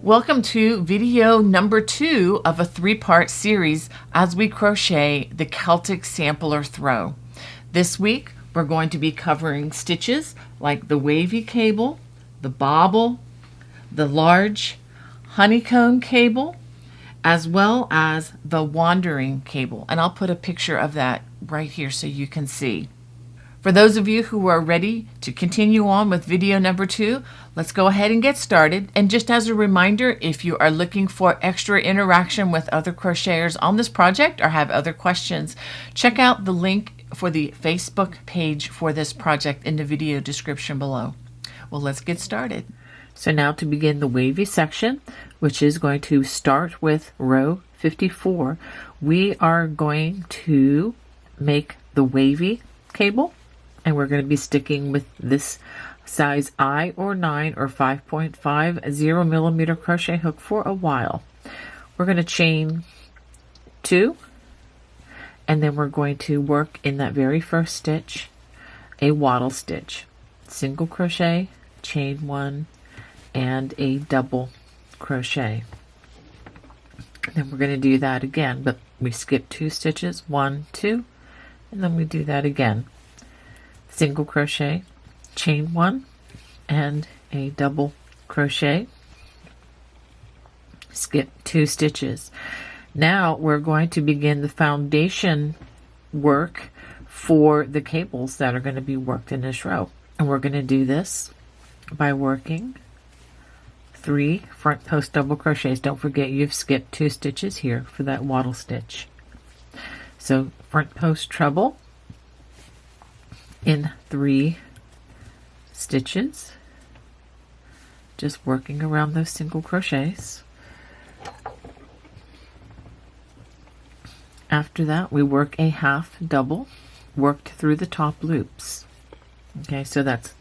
Welcome to video number 2 of a 3-part series as we crochet the Celtic sampler throw. This week we're going to be covering stitches like the wavy cable, the bobble, the large honeycomb cable, as well as the wandering cable. And I'll put a picture of that right here so you can see. For those of you who are ready to continue on with video number 2, let's go ahead and get started. And just as a reminder, if you are looking for extra interaction with other crocheters on this project or have other questions, check out the link for the Facebook page for this project in the video description below. Well, let's get started. So now to begin the wavy section, which is going to start with row 54, we are going to make the wavy cable. And we're going to be sticking with this size I or 9 or 5.50 millimeter crochet hook for a while. We're going to chain 2, and then we're going to work in that very first stitch a wattle stitch, single crochet, chain 1, and a double crochet. Then we're going to do that again, but we skip 2 stitches, 1, 2, and then we do that again. Single crochet, chain 1, and a double crochet, skip 2 stitches. Now we're going to begin the foundation work for the cables that are going to be worked in this row. And we're going to do this by working 3 front post double crochets. Don't forget you've skipped 2 stitches here for that wattle stitch. So front post treble in 3 stitches, just working around those single crochets. After that, we work a half double worked through the top loops. Okay, so that's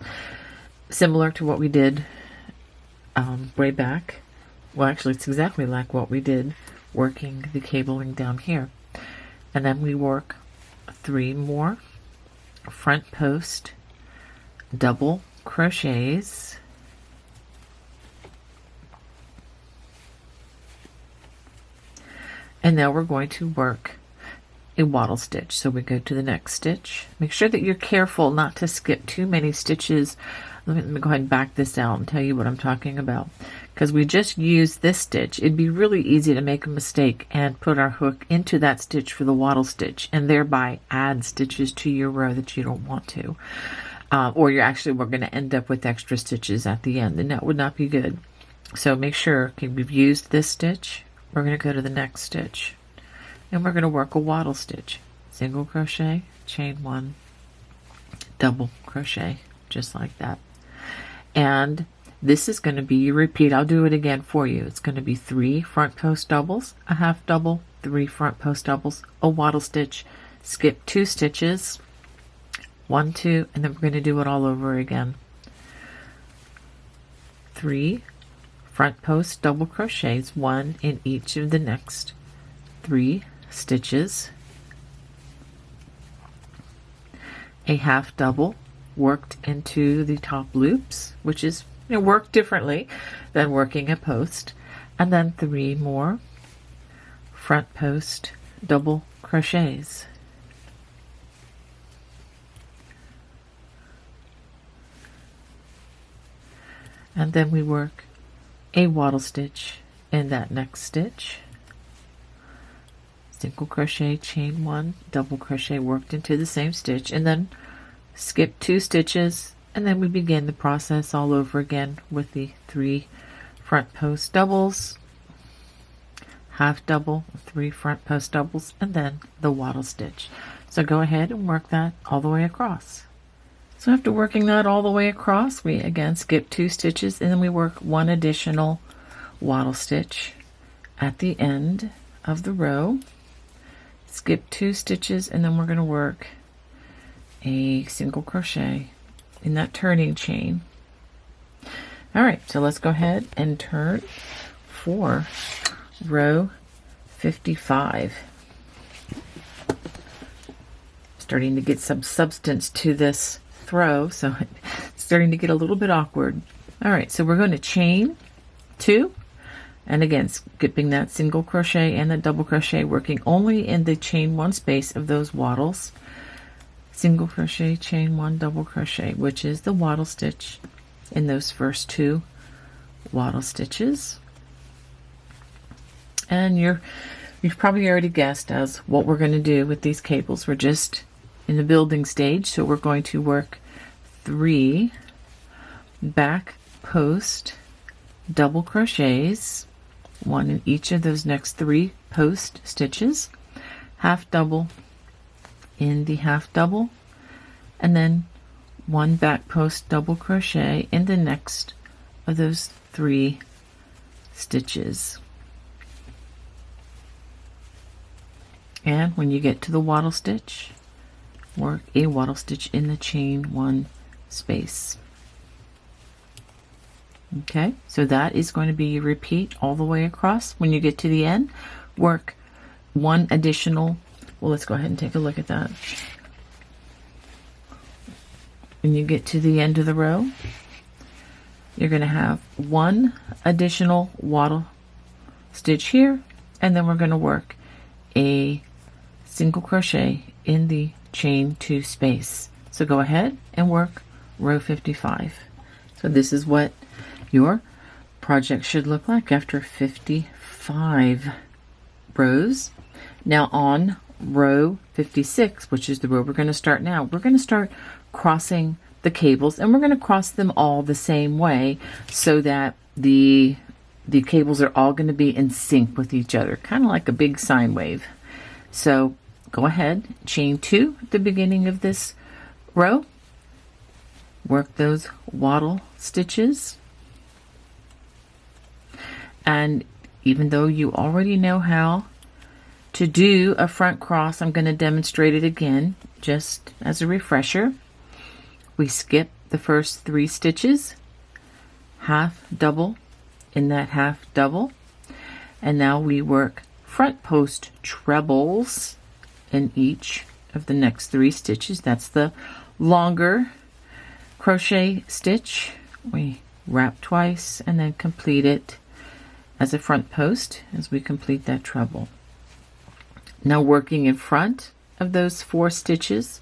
similar to what we did way back. Well, actually, it's exactly like what we did working the cabling down here. And then we work 3 more front post double crochets, and now we're going to work a wattle stitch. So we go to the next stitch. Make sure that you're careful not to skip too many stitches. Let me go ahead and back this out and tell you what I'm talking about, because we just used this stitch. It'd be really easy to make a mistake and put our hook into that stitch for the wattle stitch and thereby add stitches to your row that you don't want to. Or we're going to end up with extra stitches at the end, and that would not be good. So make sure, okay, we've used this stitch. We're going to go to the next stitch, and we're going to work a wattle stitch. Single crochet, chain 1, double crochet, just like that. And this is going to be your repeat. I'll do it again for you. It's going to be 3 front post doubles, a half double, 3 front post doubles, a wattle stitch, skip 2 stitches, 1, 2, and then we're going to do it all over again. 3 front post double crochets, 1 in each of the next 3 stitches, a half double worked into the top loops, which is worked differently than working a post, and then 3 more front post double crochets. And then we work a wattle stitch in that next stitch. Single crochet, chain 1, double crochet worked into the same stitch, and then skip 2 stitches, and then we begin the process all over again with the 3 front post doubles, half double, 3 front post doubles, and then the wattle stitch. So go ahead and work that all the way across. So after working that all the way across, we again skip 2 stitches, and then we work 1 additional wattle stitch at the end of the row. Skip 2 stitches, and then we're going to work a single crochet in that turning chain. All right, so let's go ahead and turn for row 55. Starting to get some substance to this throw, so it's starting to get a little bit awkward. All right, so we're going to chain 2, And again, skipping that single crochet and the double crochet, working only in the chain one space of those wattles. Single crochet, chain one, double crochet, which is the wattle stitch in those first two wattle stitches. And you've probably already guessed as what we're going to do with these cables. We're just in the building stage, so we're going to work 3 back post double crochets, 1 in each of those next 3 post stitches, half double in the half double, and then 1 back post double crochet in the next of those 3 stitches. And when you get to the wattle stitch, work a wattle stitch in the chain one space. Okay, so that is going to be a repeat all the way across. When you get to the end, work 1 additional, well, let's go ahead and take a look at that. When you get to the end of the row, you're going to have 1 additional wattle stitch here, and then we're going to work a single crochet in the chain 2 space. So go ahead and work row 55. So this is what your project should look like after 55 rows. Now on row 56, which is the row we're going to start now, we're going to start crossing the cables, and we're going to cross them all the same way so that the cables are all going to be in sync with each other, kind of like a big sine wave. So go ahead, chain 2 at the beginning of this row, work those wattle stitches, and even though you already know how to do a front cross, I'm going to demonstrate it again just as a refresher. We skip the first 3 stitches, half double in that half double, and now we work front post trebles in each of the next 3 stitches. That's the longer crochet stitch. We wrap twice and then complete it as a front post as we complete that treble. Now working in front of those 4 stitches,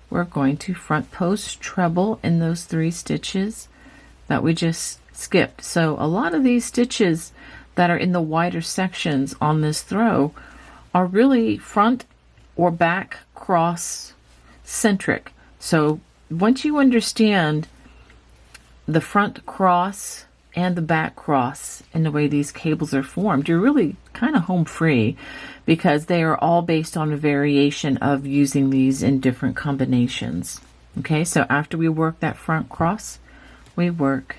we're going to front post treble in those 3 stitches that we just skipped. So a lot of these stitches that are in the wider sections on this throw are really front or back cross centric. So once you understand the front cross and the back cross and the way these cables are formed, you're really kind of home free, because they are all based on a variation of using these in different combinations. Okay, so after we work that front cross, we work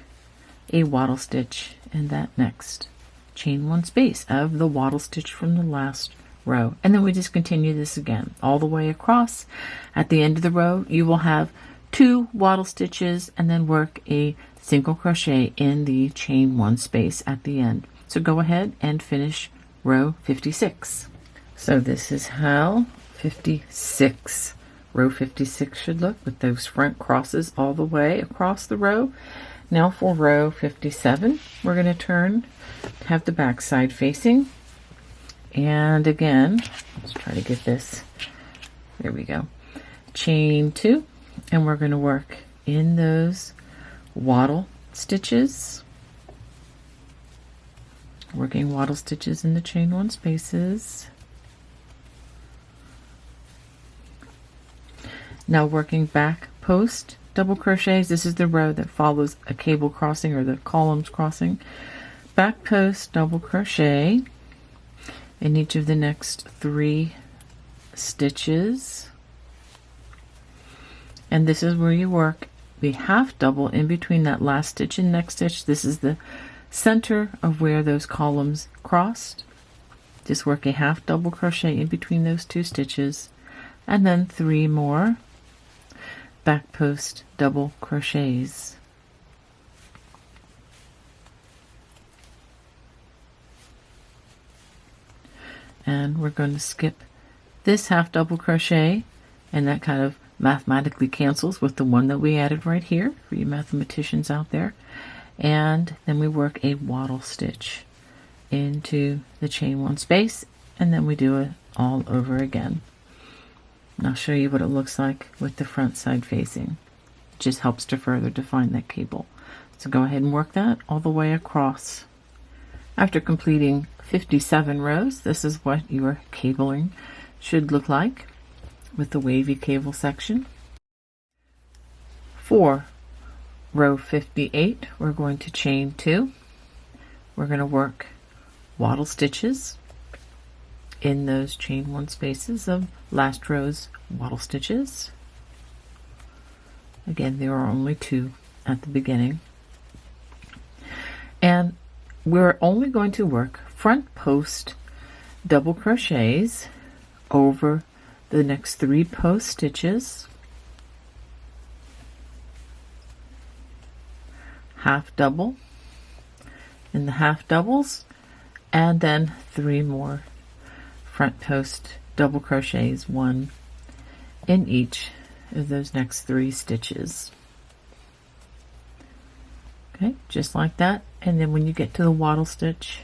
a wattle stitch in that next chain 1 space of the wattle stitch from the last row, and then we just continue this again all the way across. At the end of the row, you will have 2 wattle stitches and then work a single crochet in the chain 1 space at the end. So go ahead and finish row 56. So this is how row 56 should look, with those front crosses all the way across the row. Now for row 57, we're going to turn, have the back side facing, and again, let's try to get this, there we go, chain 2, and we're going to work in those wattle stitches, working wattle stitches in the chain 1 spaces. Now working back post double crochets. This is the row that follows a cable crossing or the columns crossing. Back post double crochet in each of the next 3 stitches, and this is where you work the half double in between that last stitch and next stitch. This is the center of where those columns crossed. Just work a half double crochet in between those 2 stitches, and then 3 more back post double crochets. And we're going to skip this half double crochet, and that kind of mathematically cancels with the one that we added right here for you mathematicians out there. And then we work a wattle stitch into the chain one space, and then we do it all over again. And I'll show you what it looks like with the front side facing. It just helps to further define that cable. So go ahead and work that all the way across. After completing 57 rows, this is what your cabling should look like with the wavy cable section. For row 58, we're going to chain 2. We're going to work wattle stitches in those chain 1 spaces of last row's wattle stitches. Again, there are only 2 at the beginning. And we're only going to work front post double crochets over the next 3 post stitches, half double in the half doubles, and then 3 more front post double crochets, 1 in each of those next 3 stitches. Okay, just like that. And then when you get to the wattle stitch,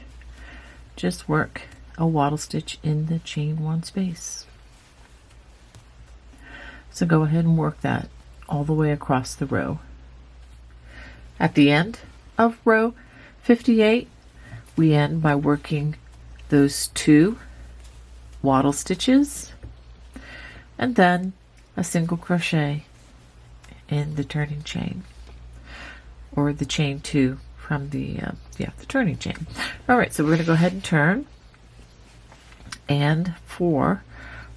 just work a wattle stitch in the chain 1 space. So go ahead and work that all the way across the row. At the end of row 58, we end by working those 2 wattle stitches and then a single crochet in the turning chain, or the chain 2 from the turning chain. All right, so we're going to go ahead and turn, and for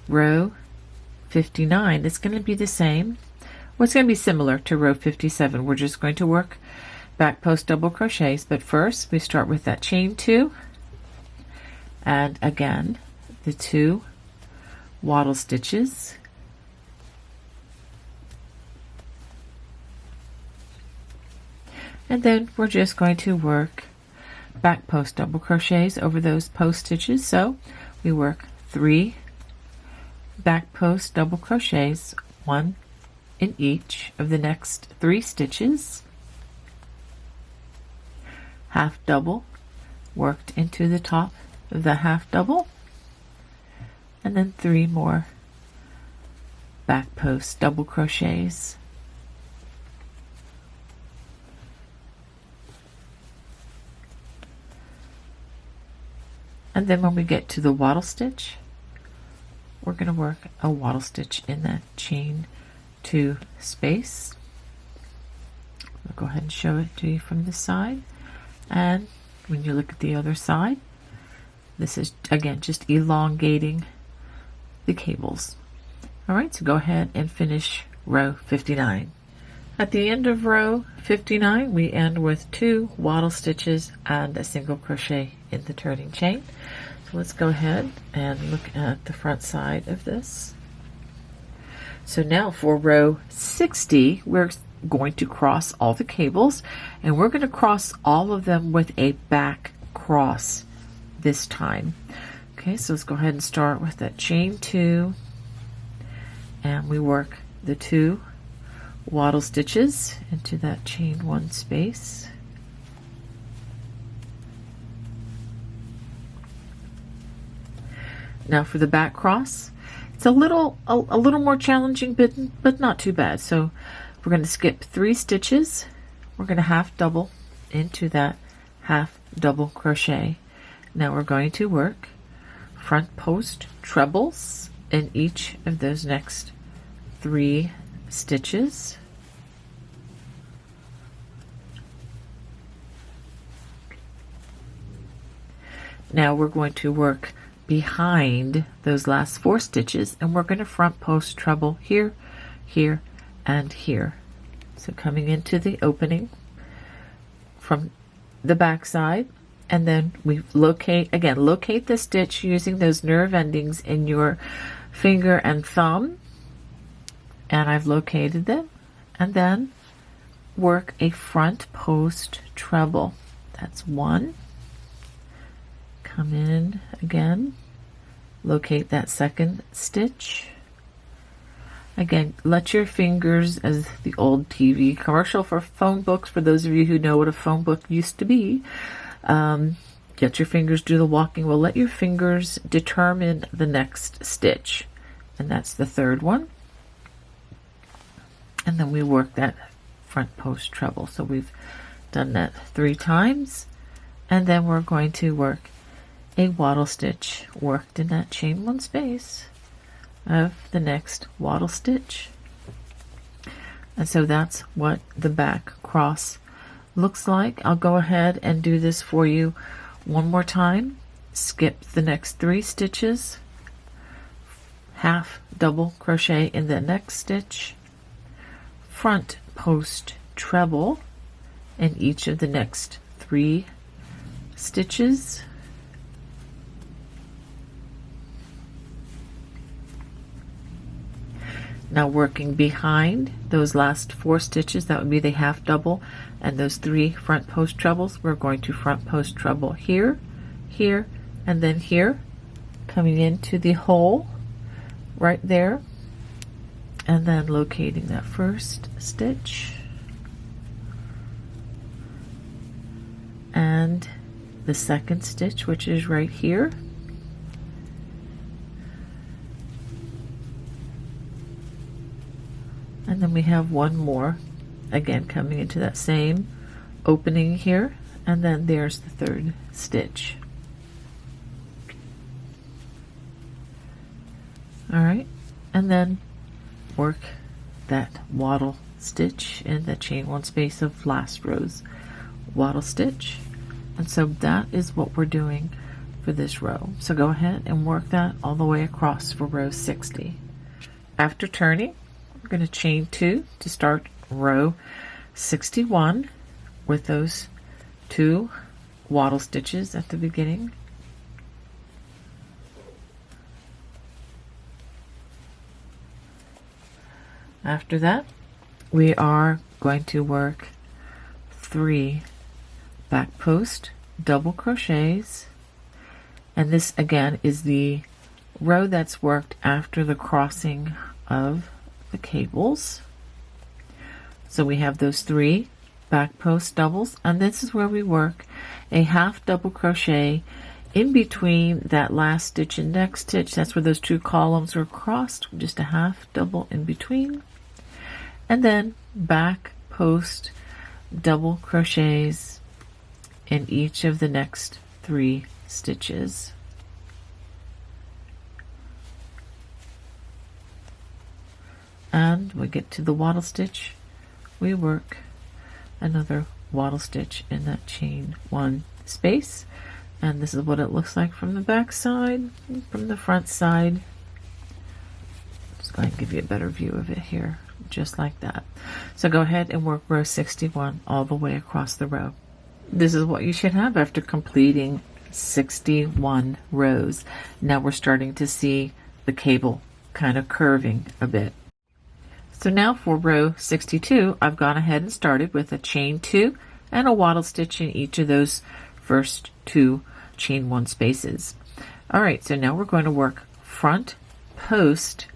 row 59, it's going to be the same. Well, it's going to be similar to row 57. We're just going to work back post double crochets, but first we start with that chain 2, and again the 2 wattle stitches, and then we're just going to work back post double crochets over those post stitches. So we work 3 back post double crochets, 1 in each of the next 3 stitches, half double worked into the top of the half double, and then 3 more back post double crochets. And then when we get to the wattle stitch, we're going to work a wattle stitch in that chain 2 space. I'll go ahead and show it to you from this side. And when you look at the other side, this is again just elongating the cables. All right, so go ahead and finish row 59. At the end of row 59, we end with 2 wattle stitches and a single crochet in the turning chain. So let's go ahead and look at the front side of this. So now for row 60, we're going to cross all the cables, and we're going to cross all of them with a back cross this time. Okay, so let's go ahead and start with that chain 2, and we work the 2 wattle stitches into that chain 1 space. Now for the back cross, it's a little more challenging, but not too bad. So we're going to skip 3 stitches. We're going to half double into that half double crochet. Now we're going to work front post trebles in each of those next 3 stitches. Now we're going to work behind those last 4 stitches, and we're going to front post treble here, here, and here. So coming into the opening from the back side, and then we locate the stitch using those nerve endings in your finger and thumb, and I've located them, and then work a front post treble. That's 1. Come in again, locate that second stitch. Again, let your fingers, as the old TV commercial for phone books, for those of you who know what a phone book used to be, Let your fingers do the walking. Well, let your fingers determine the next stitch. And that's the third one. And then we work that front post treble. So we've done that 3 times. And then we're going to work a wattle stitch worked in that chain 1 space of the next wattle stitch. And so that's what the back cross looks like. I'll go ahead and do this for you one more time. Skip the next 3 stitches, half double crochet in the next stitch, front post treble in each of the next 3 stitches, now working behind those last 4 stitches, that would be the half double and those 3 front post trebles. We're going to front post treble here, here, and then here, coming into the hole right there, and then locating that first stitch and the second stitch, which is right here. And then we have one more, again coming into that same opening here, and then there's the third stitch. All right, and then work that wattle stitch in the chain 1 space of last row's wattle stitch. And so that is what we're doing for this row. So go ahead and work that all the way across for row 60. After turning, we're going to chain 2 to start row 61 with those 2 wattle stitches at the beginning. After that, we are going to work 3 back post double crochets, and this again is the row that's worked after the crossing of the cables. So we have those 3 back post doubles, and this is where we work a half double crochet in between that last stitch and next stitch. That's where those 2 columns are crossed, just a half double in between, and then back post double crochets in each of the next 3 stitches. And we get to the wattle stitch, we work another wattle stitch in that chain 1 space, and this is what it looks like from the back side. From the front side, just going to give you a better view of it here, just like that. So go ahead and work row 61 all the way across the row. This is what you should have after completing 61 rows. Now we're starting to see the cable kind of curving a bit. So now for row 62, I've gone ahead and started with a chain 2 and a wattle stitch in each of those first 2 chain 1 spaces. All right, so now we're going to work front post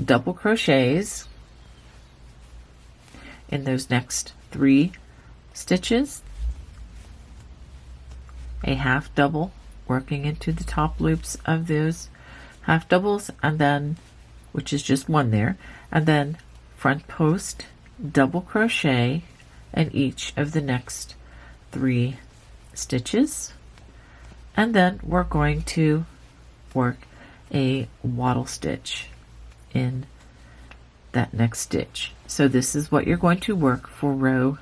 double crochets in those next 3 stitches, a half double working into the top loops of those half doubles, and then, which is just 1 there, and then front post double crochet in each of the next 3 stitches, and then we're going to work a wattle stitch in that next stitch. So this is what you're going to work for row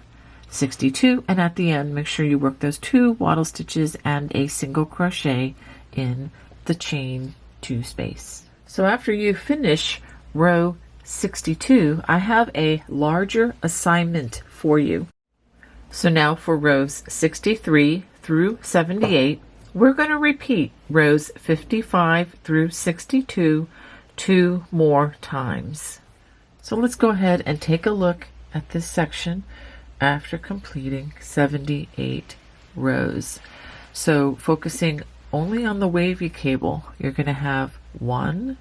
62, and at the end make sure you work those 2 wattle stitches and a single crochet in the chain 2 space. So after you finish row 62, I have a larger assignment for you. So now for rows 63 through 78, we're going to repeat rows 55 through 62 2 more times. So let's go ahead and take a look at this section after completing 78 rows. So focusing only on the wavy cable, you're going to have 1,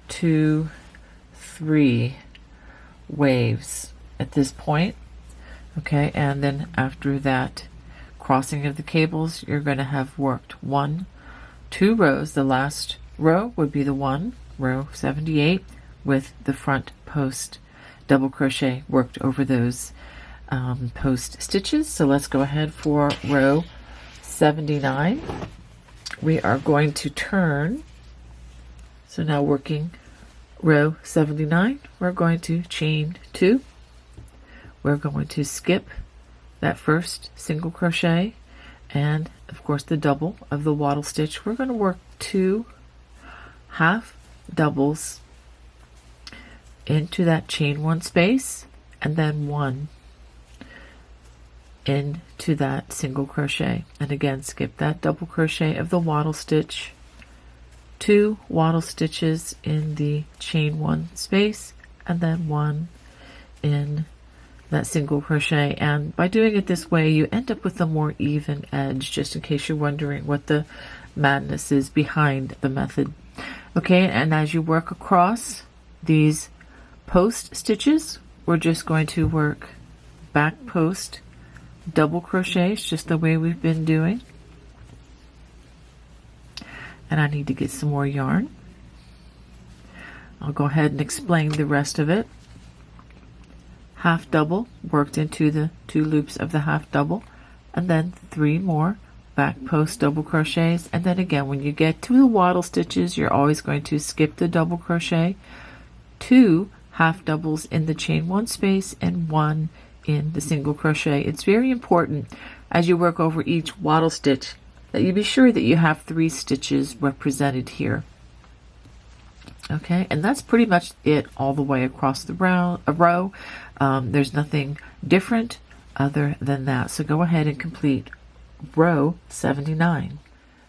2, 3 waves at this point. Okay, and then after that crossing of the cables, you're going to have worked 2 rows. The last row would be the row 78 with the front post double crochet worked over those post stitches. So let's go ahead for row 79. We are going to turn. So now working row 79, we're going to chain 2. We're going to skip that first single crochet and of course the double of the wattle stitch. We're going to work 2 half doubles into that chain 1 space and then 1 into that single crochet, and again skip that double crochet of the wattle stitch, 2 wattle stitches in the chain 1 space and then 1 in that single crochet. And by doing it this way you end up with a more even edge, just in case you're wondering what the madness is behind the method. Okay, and as you work across these post stitches, we're just going to work back post double crochets just the way we've been doing. And I need to get some more yarn. I'll go ahead and explain the rest of it. Half double worked into the 2 loops of the half double, and then 3 more back post double crochets, and then again when you get to the wattle stitches you're always going to skip the double crochet, 2 half doubles in the chain 1 space and 1 in the single crochet. It's very important as you work over each wattle stitch that you be sure that you have 3 stitches represented here. Okay, and that's pretty much it all the way across the row. There's nothing different other than that. So go ahead and complete row 79.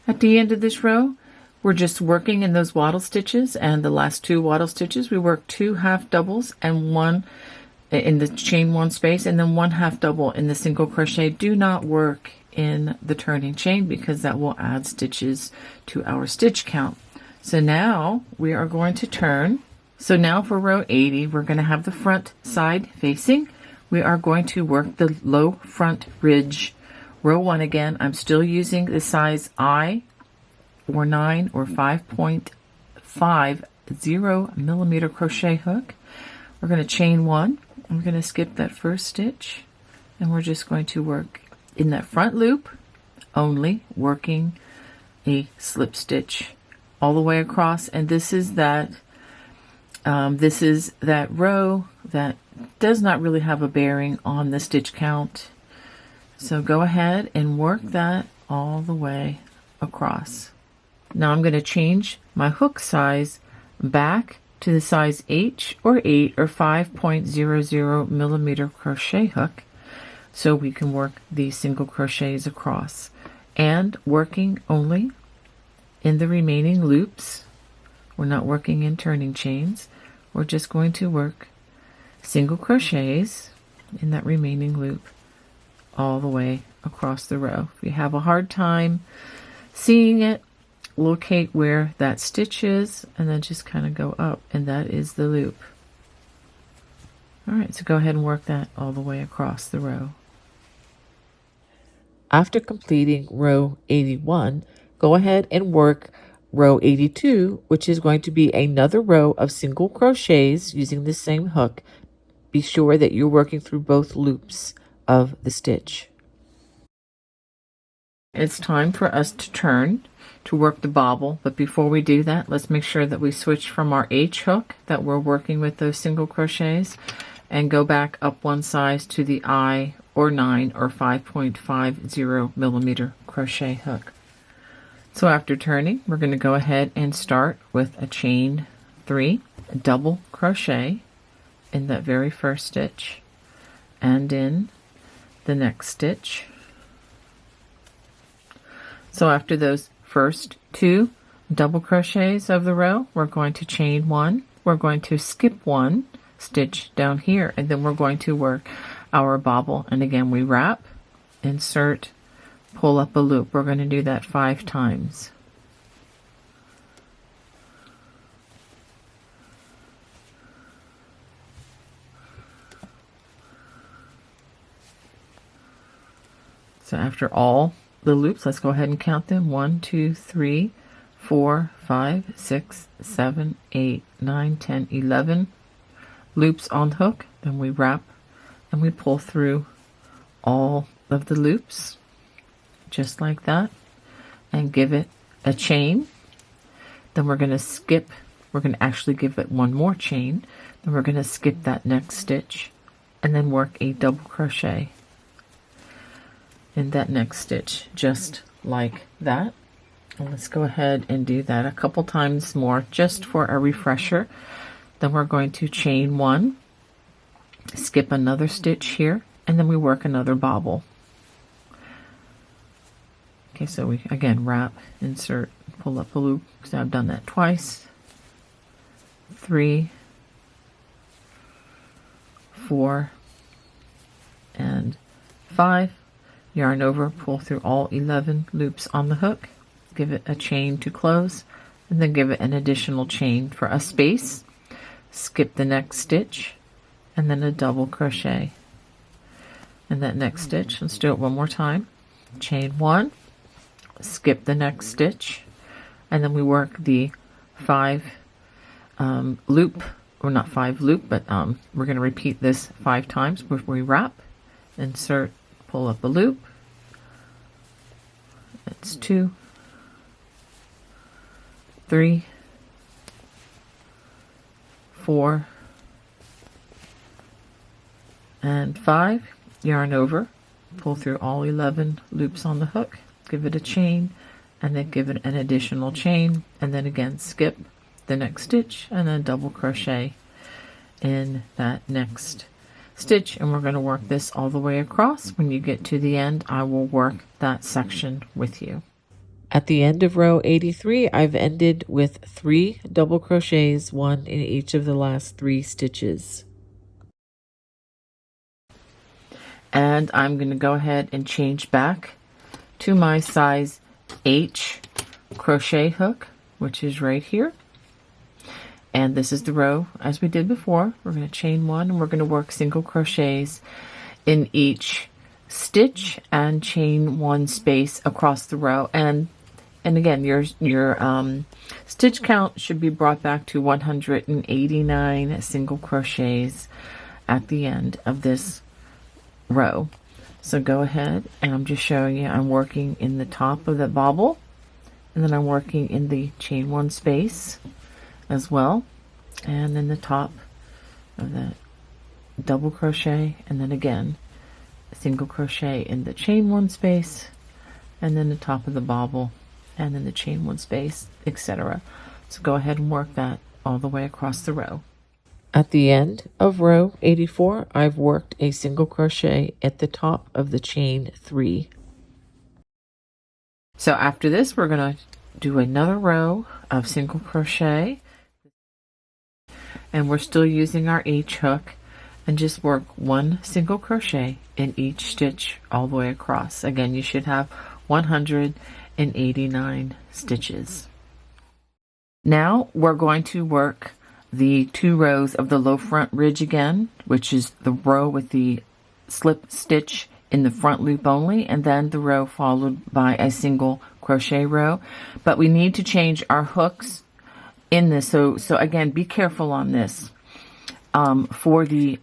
At the end of this row, we're just working in those wattle stitches, and the last 2 wattle stitches we work 2 half doubles and 1 in the chain 1 space and then 1 half double in the single crochet. Do not work in the turning chain because that will add stitches to our stitch count. So now we are going to turn. So now for row 80, we're going to have the front side facing. We are going to work the low front ridge. Row 1 again, I'm still using the size I or 9 or 5.50 millimeter crochet hook. We're going to chain 1. I'm going to skip that first stitch, and we're just going to work in that front loop only, working a slip stitch all the way across. And this is that row that does not really have a bearing on the stitch count. So go ahead and work that all the way across. Now I'm going to change my hook size back to the size H or 8 or 5.00 millimeter crochet hook so we can work these single crochets across, and working only in the remaining loops. We're not working in turning chains. We're just going to work single crochets in that remaining loop all the way across the row. If you have a hard time seeing it, locate where that stitch is and then just kind of go up, and that is the loop. All right, so go ahead and work that all the way across the row. After completing row 81, go ahead and work row 82, which is going to be another row of single crochets using the same hook. Be sure that you're working through both loops of the stitch. It's time for us to turn to work the bobble, but before we do that, let's make sure that we switch from our H hook that we're working with those single crochets and go back up 1 size to the I or 9 or 5.50 millimeter crochet hook. So after turning, we're going to go ahead and start with a chain 3, a double crochet in that very first stitch and in the next stitch. So after those first 2 double crochets of the row, we're going to chain 1, we're going to skip 1 stitch down here, and then we're going to work our bobble. And again, we wrap, insert, pull up a loop. We're going to do that 5 times. So after all the loops, let's go ahead and count them. 1, 2, 3, 4, 5, 6, 7, 8, 9, 10, 11 loops on the hook. Then we wrap and we pull through all of the loops just like that and give it a chain. Then we're going to skip, we're going to actually give it one more chain. Then we're going to skip that next stitch and then work a double crochet in that next stitch just like that. And let's go ahead and do that a couple times more just for a refresher. Then we're going to chain one, skip another stitch here, and then we work another bobble. Okay, so we again wrap, insert, pull up a loop, because I've done that twice. 3, 4, and 5. Yarn over, pull through all 11 loops on the hook, give it a chain to close, and then give it an additional chain for a space. Skip the next stitch, and then a double crochet in that next stitch. Let's do it one more time. Chain one, skip the next stitch, and then we work the 5 loop, or not 5 loop, but we're going to repeat this 5 times before we wrap. Insert, pull up a loop. That's 2, 3, 4, and 5. Yarn over, pull through all 11 loops on the hook, give it a chain, and then give it an additional chain, and then again skip the next stitch and then double crochet in that next stitch. And we're going to work this all the way across. When you get to the end, I will work that section with you. At the end of row 83, I've ended with 3 double crochets, 1 in each of the last 3 stitches. And I'm going to go ahead and change back to my size H crochet hook, which is right here. And this is the row as we did before. We're going to chain 1 and we're going to work single crochets in each stitch and chain 1 space across the row. And again, your stitch count should be brought back to 189 single crochets at the end of this row. So go ahead, and I'm just showing you I'm working in the top of the bobble, and then I'm working in the chain 1 space as well, and then the top of that double crochet, and then again single crochet in the chain 1 space, and then the top of the bobble, and then the chain 1 space, etc. So go ahead and work that all the way across the row. At the end of row 84, I've worked a single crochet at the top of the chain 3. So after this, we're going to do another row of single crochet, and we're still using our H hook, and just work 1 single crochet in each stitch all the way across. Again, you should have 189 stitches. Now we're going to work the 2 rows of the low front ridge again, which is the row with the slip stitch in the front loop only, and then the row followed by a single crochet row. But we need to change our hooks in this, so again, be careful on this. For the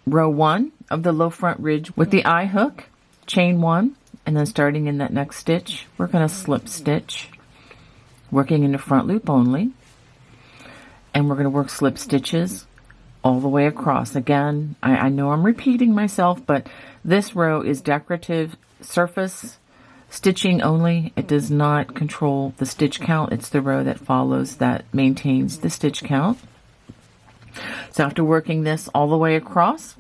row 1 of the low front ridge with the I hook, chain 1, and then starting in that next stitch, we're going to slip stitch, working in the front loop only. And we're going to work slip stitches all the way across. Again, I know I'm repeating myself, but this row is decorative surface stitching only. It does not control the stitch count. It's the row that follows that maintains the stitch count. So after working this all the way across,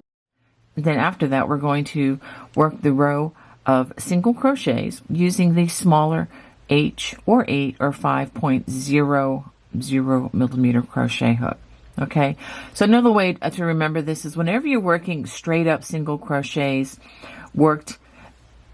then after that we're going to work the row of single crochets using the smaller H or 8 or 5.0 millimeter crochet hook. Okay, so another way to remember this is whenever you're working straight up single crochets worked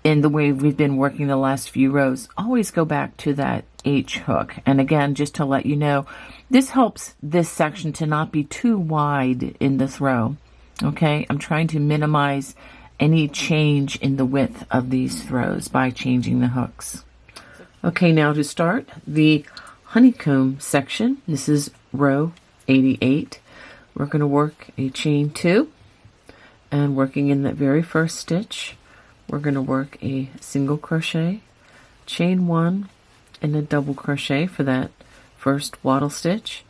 in the way we've been working the last few rows, always go back to that H hook. And again, just to let you know, this helps this section to not be too wide in this row. Okay, I'm trying to minimize any change in the width of these throws by changing the hooks. Okay, now to start the honeycomb section, this is row 88. We're going to work a chain 2, and working in that very first stitch, we're going to work a single crochet, chain 1, and a double crochet for that first wattle stitch.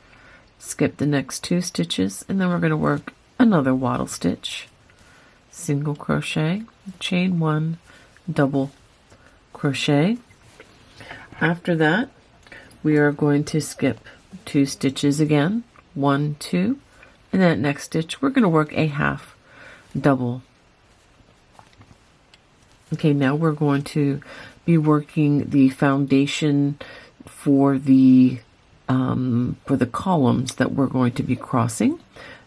Skip the next 2 stitches, and then we're going to work another wattle stitch, single crochet, chain 1, double crochet. After that, we are going to skip 2 stitches again, 1, 2, and that next stitch we're going to work a half double. Okay, now we're going to be working the foundation for the columns that we're going to be crossing.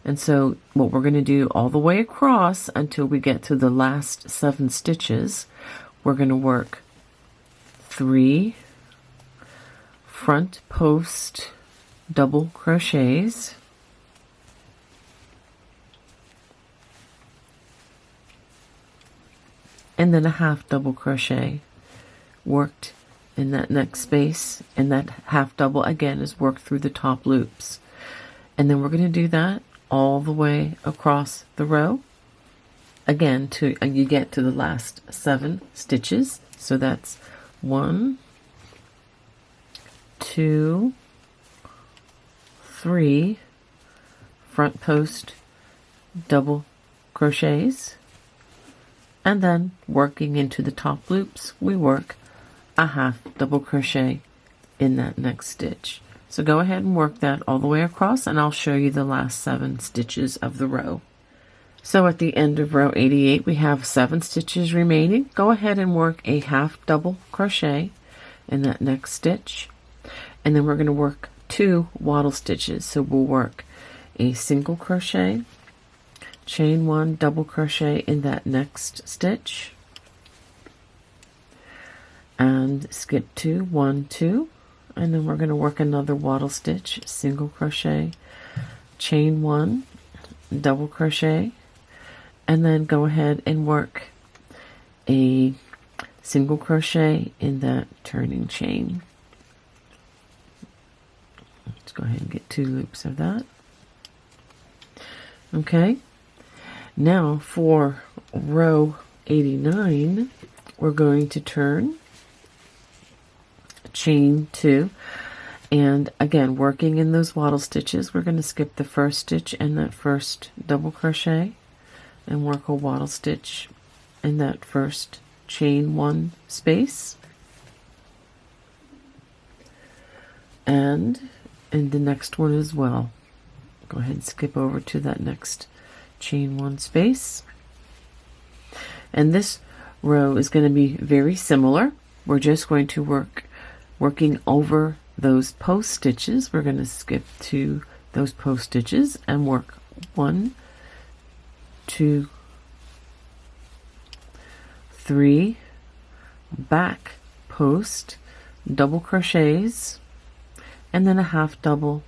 And so what we're going to do all the way across until we get to the last 7 stitches, we're going to work 3 front post double crochets, and then a half double crochet worked in that next space, and that half double again is worked through the top loops. And then we're going to do that all the way across the row again to you get to the last 7 stitches. So that's 1, 2, 3 front post double crochets, and then working into the top loops, we work a half double crochet in that next stitch. So go ahead and work that all the way across, and I'll show you the last 7 stitches of the row. So at the end of row 88, we have 7 stitches remaining. Go ahead and work a half double crochet in that next stitch, and then we're going to work 2 wattle stitches. So we'll work a single crochet, chain 1, double crochet in that next stitch, and skip 2, 1, 2, and then we're going to work another wattle stitch, single crochet, chain 1, double crochet, and then go ahead and work a single crochet in that turning chain. Let's go ahead and get 2 loops of that. Okay, now for row 89, we're going to turn, chain 2, and again working in those wattle stitches, we're going to skip the first stitch and that first double crochet and work a wattle stitch in that first chain 1 space, and in the next one as well. Go ahead and skip over to that next chain 1 space, and this row is going to be very similar. We're just going to working over those post stitches. We're going to skip to those post stitches and work 1, 2, 3 back post double crochets, and then a half double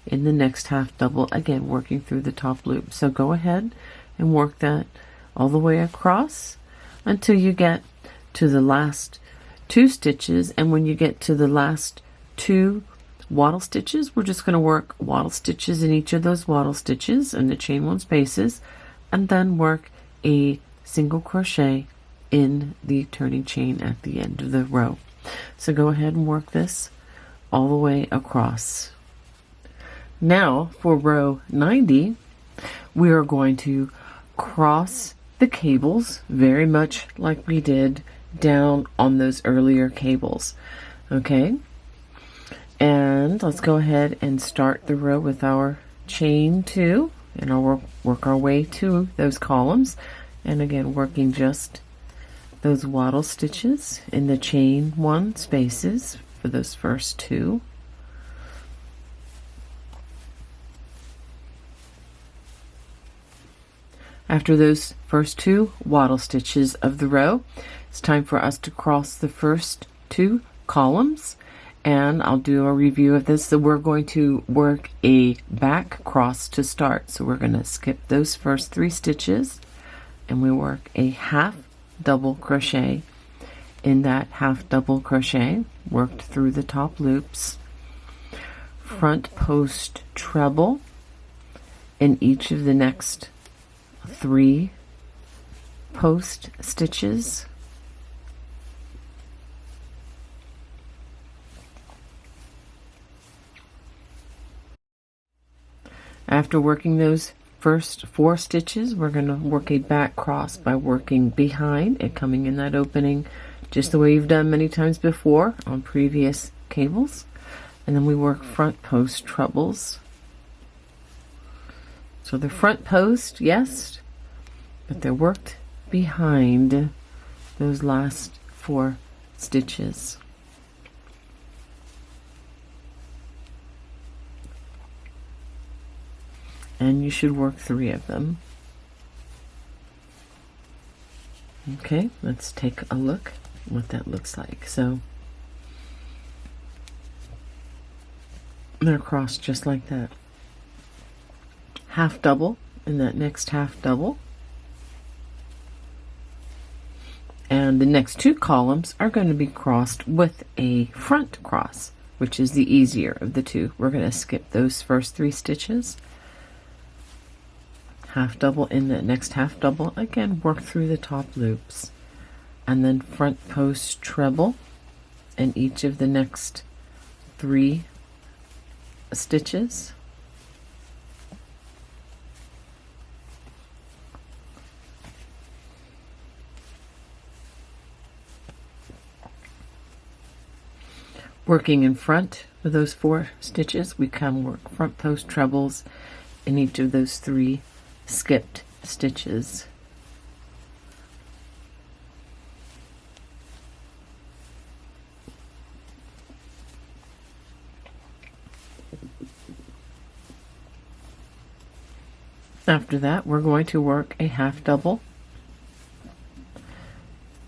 in the next half double, again working through the top loop. So go ahead and work that all the way across until you get to the last 2 stitches, and when you get to the last 2 wattle stitches, we're just going to work wattle stitches in each of those wattle stitches in the chain 1 spaces, and then work a single crochet in the turning chain at the end of the row. So go ahead and work this all the way across. Now for row 90, we are going to cross the cables very much like we did down on those earlier cables. Okay, and let's go ahead and start the row with our chain 2, and I'll work our way to those columns, and again working just those wattle stitches in the chain 1 spaces for those first 2. After those first 2 wattle stitches of the row, it's time for us to cross the first 2 columns, and I'll do a review of this. So we're going to work a back cross to start. So we're going to skip those first 3 stitches and we work a half double crochet in that half double crochet, worked through the top loops, front post treble in each of the next 3 post stitches, after working those first 4 stitches, we're going to work a back cross by working behind and coming in that opening just the way you've done many times before on previous cables. And then we work front post trebles. So the front post, yes, but they're worked behind those last 4 stitches. And you should work 3 of them. Okay, let's take a look what that looks like. So they're crossed just like that. Half double in that next half double. And the next 2 columns are going to be crossed with a front cross, which is the easier of the 2. We're going to skip those first 3 stitches. Half double in the next half double, again work through the top loops, and then front post treble in each of the next 3 stitches. Working in front of those 4 stitches, we can work front post trebles in each of those 3 skipped stitches. After that, we're going to work a half double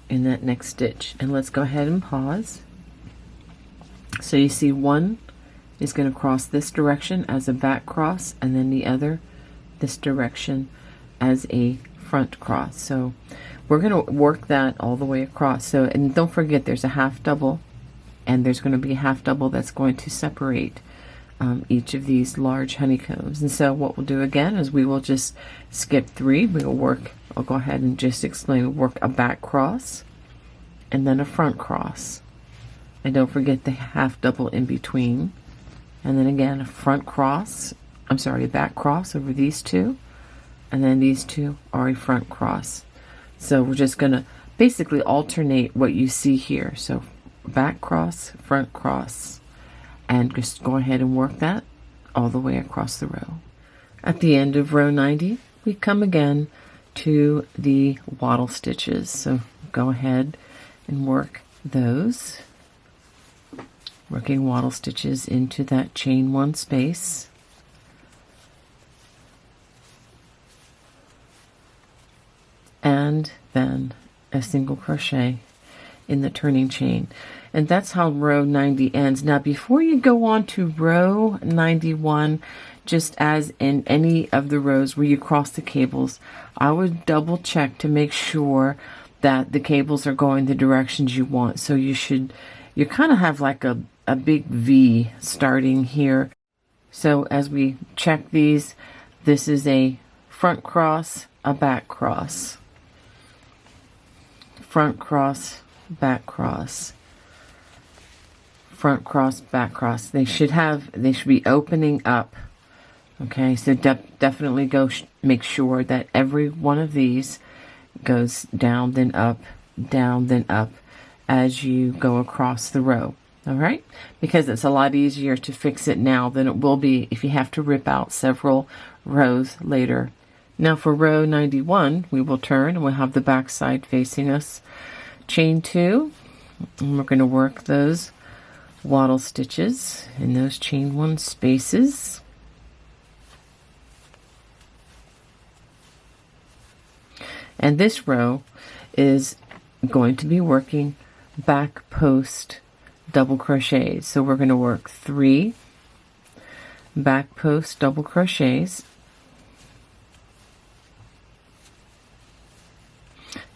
in that next stitch, and let's go ahead and pause. So you see one is going to cross this direction as a back cross, and then the other this direction as a front cross. So we're going to work that all the way across. So, and don't forget there's a half double, and there's going to be a half double that's going to separate each of these large honeycombs. And so what we'll do again is we will just skip 3. We will work, I'll go ahead and just explain, we'll work a back cross and then a front cross, and don't forget the half double in between, and then again a front cross, I'm sorry, a back cross over these 2, and then these 2 are a front cross. So we're just going to basically alternate what you see here. So back cross, front cross, and just go ahead and work that all the way across the row. At the end of row 90, we come again to the wattle stitches. So go ahead and work those, working wattle stitches into that chain 1 space. And then a single crochet in the turning chain. And that's how row 90 ends. Now before you go on to row 91, just as in any of the rows where you cross the cables, I would double check to make sure that the cables are going the directions you want. So you kind of have like a big V starting here. So as we check these, this is a front cross, a back cross, front cross, back cross, front cross, back cross. They should be opening up. Okay, so definitely make sure that every one of these goes down then up as you go across the row. All right, because it's a lot easier to fix it now than it will be if you have to rip out several rows later. Now for row 91, we will turn and we'll have the back side facing us. Chain 2, and we're going to work those wattle stitches in those chain 1 spaces. And this row is going to be working back post double crochets. So we're going to work 3 back post double crochets,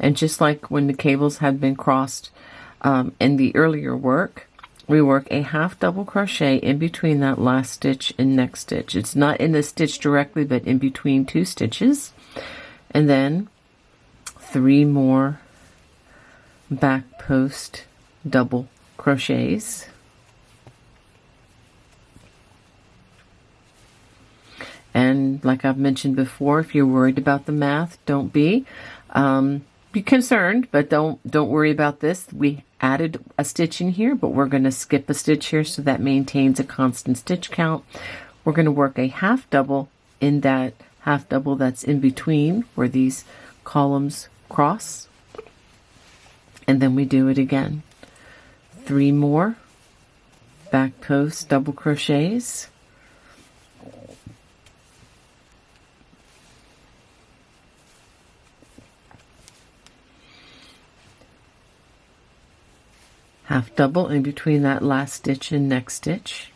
And just like when the cables had been crossed in the earlier work, we work a half double crochet in between that last stitch and next stitch. It's not in the stitch directly, but in between two stitches. And then 3 more back post double crochets. And like I've mentioned before, if you're worried about the math, don't be. Be concerned, but don't worry about this. We added a stitch in here, but we're going to skip a stitch here, so that maintains a constant stitch count. We're going to work a half double in that half double that's in between where these columns cross, and then we do it again. 3 more back post double crochets. Half double in between that last stitch and next stitch.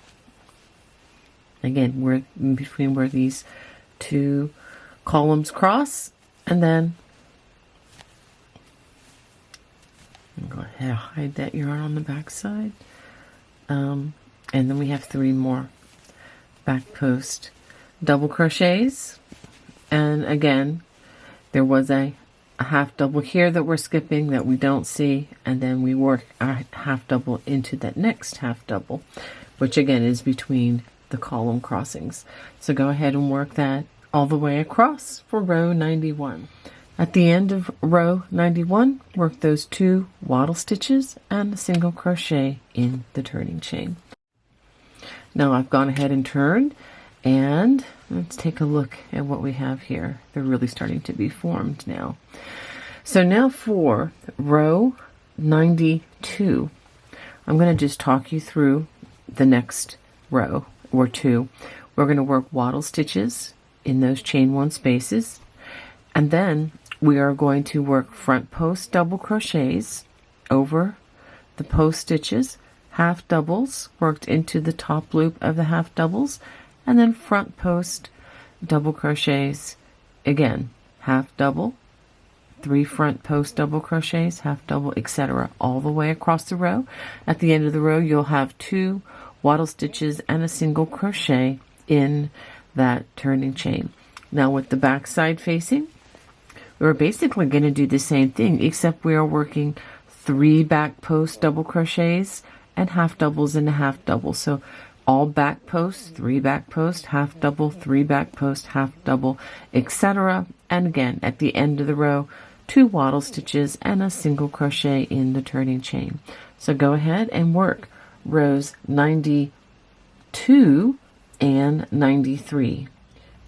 Again, we're in between where these two columns cross, and then I'm going to hide that yarn on the back side. And then we have 3 more back post double crochets. And again, there was a half double here that we're skipping that we don't see, and then we work our half double into that next half double, which again is between the column crossings. So go ahead and work that all the way across for row 91. At the end of row 91, work those 2 wattle stitches and a single crochet in the turning chain. Now I've gone ahead and turned, and let's take a look at what we have here. They're really starting to be formed now. So now for row 92, I'm going to just talk you through the next row or 2. We're going to work wattle stitches in those chain 1 spaces, and then we are going to work front post double crochets over the post stitches, half doubles worked into the top loop of the half doubles, and then front post double crochets again, half double, 3 front post double crochets, half double, etc., all the way across the row. At the end of the row, you'll have 2 wattle stitches and a single crochet in that turning chain. Now with the back side facing, we're basically going to do the same thing, except we are working 3 back post double crochets and half doubles and a half double. So all back posts, 3 back post, half double, 3 back post, half double, etc. And again, at the end of the row, 2 wattle stitches and a single crochet in the turning chain. So go ahead and work rows 92 and 93.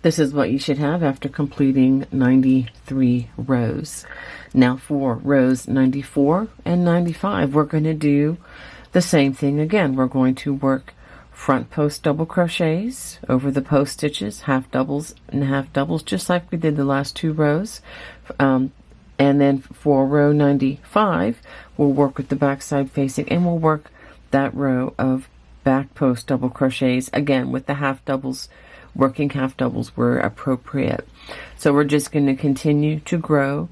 This is what you should have after completing 93 rows. Now for rows 94 and 95, we're going to do the same thing again. We're going to work front post double crochets over the post stitches, half doubles and half doubles, just like we did the last 2 rows. And then for row 95, we'll work with the back side facing, and we'll work that row of back post double crochets again with the half doubles. Working half doubles where appropriate. So we're just going to continue to grow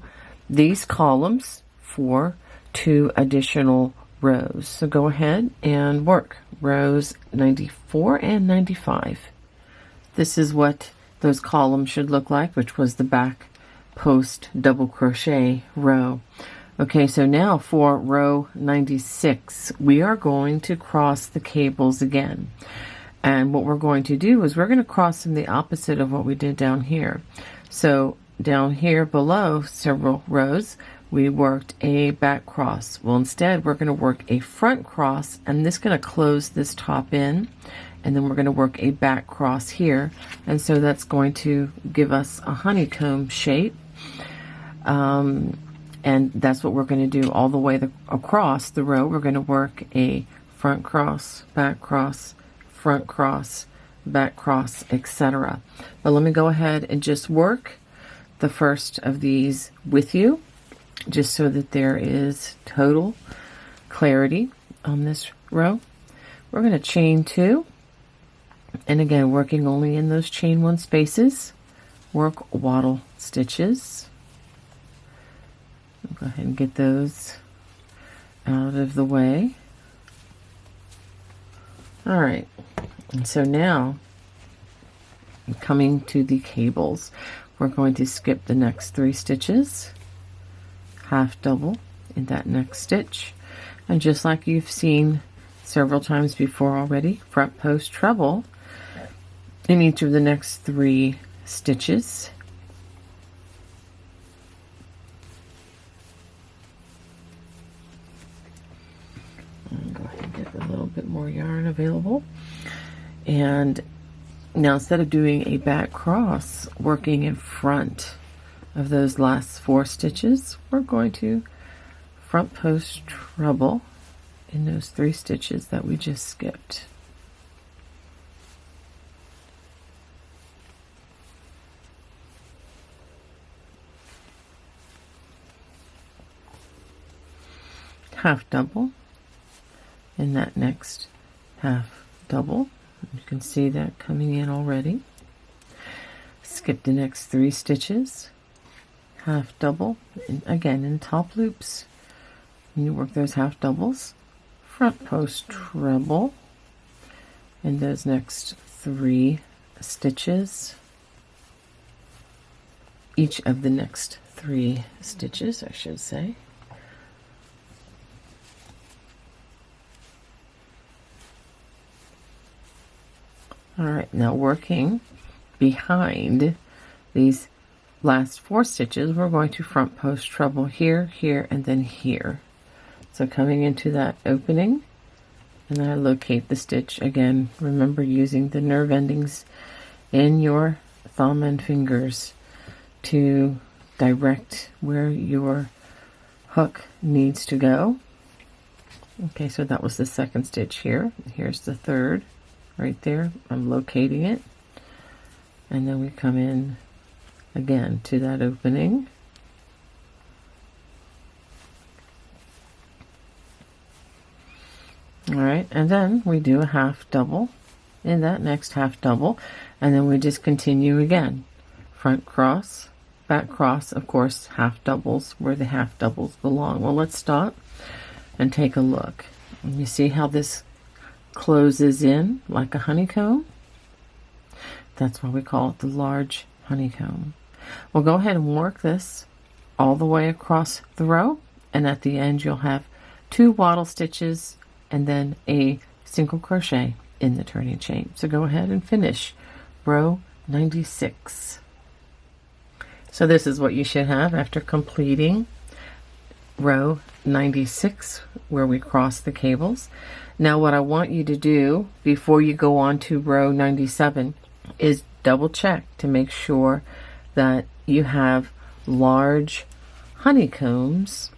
these columns for 2 additional rows. So go ahead and work rows 94 and 95. This is what those columns should look like, which was the back post double crochet row. Okay, so now for row 96, we are going to cross the cables again. And what we're going to do is we're going to cross them the opposite of what we did down here. So down here below several rows, we worked a back cross. Well, instead, we're going to work a front cross, and this is going to close this top in, and then we're going to work a back cross here. And so that's going to give us a honeycomb shape. And that's what we're going to do all the way across the row. We're going to work a front cross, back cross, front cross, back cross, etc. But let me go ahead and just work the first of these with you, just so that there is total clarity on this row. We're going to chain 2, and again, working only in those chain 1 spaces, work wattle stitches, I'll go ahead and get those out of the way. All right, and so now coming to the cables, we're going to skip the next 3 stitches, half double in that next stitch, and just like you've seen several times before already, front post treble in each of the next 3 stitches. Go ahead and get a little bit more yarn available. And now instead of doing a back cross working in front of those last 4 stitches, we're going to front post treble in those 3 stitches that we just skipped. Half double in that next half double. You can see that coming in already. Skip the next 3 stitches, half double, and again in top loops. And you work those half doubles, front post treble in those next 3 stitches. Each of the next 3 stitches, I should say. All right, now working behind these last 4 stitches, we're going to front post treble here, here, and then here. So coming into that opening, and I locate the stitch again. Remember using the nerve endings in your thumb and fingers to direct where your hook needs to go. Okay, so that was the 2nd stitch here. Here's the 3rd. Right there, I'm locating it, and then we come in again to that opening. All right, and then we do a half double in that next half double, and then we just continue again. Front cross, back cross, of course, half doubles where the half doubles belong. Well, let's stop and take a look. And you see how this closes in like a honeycomb? That's why we call it the large honeycomb. We'll go ahead and work this all the way across the row, and at the end you'll have 2 wattle stitches and then a single crochet in the turning chain. So go ahead and finish row 96. So this is what you should have after completing row 96 where we cross the cables. Now what I want you to do before you go on to row 97 is double check to make sure that you have large honeycombs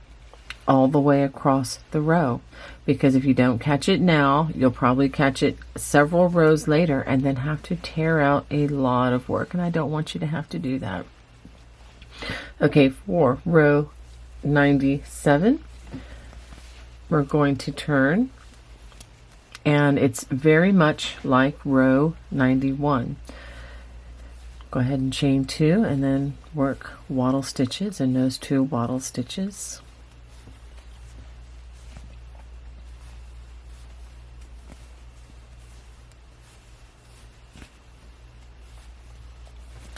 all the way across the row, because if you don't catch it now, you'll probably catch it several rows later and then have to tear out a lot of work, and I don't want you to have to do that. Okay, for row 97 we're going to turn, and it's very much like row 91. Go ahead and chain 2 and then work wattle stitches in those 2 wattle stitches.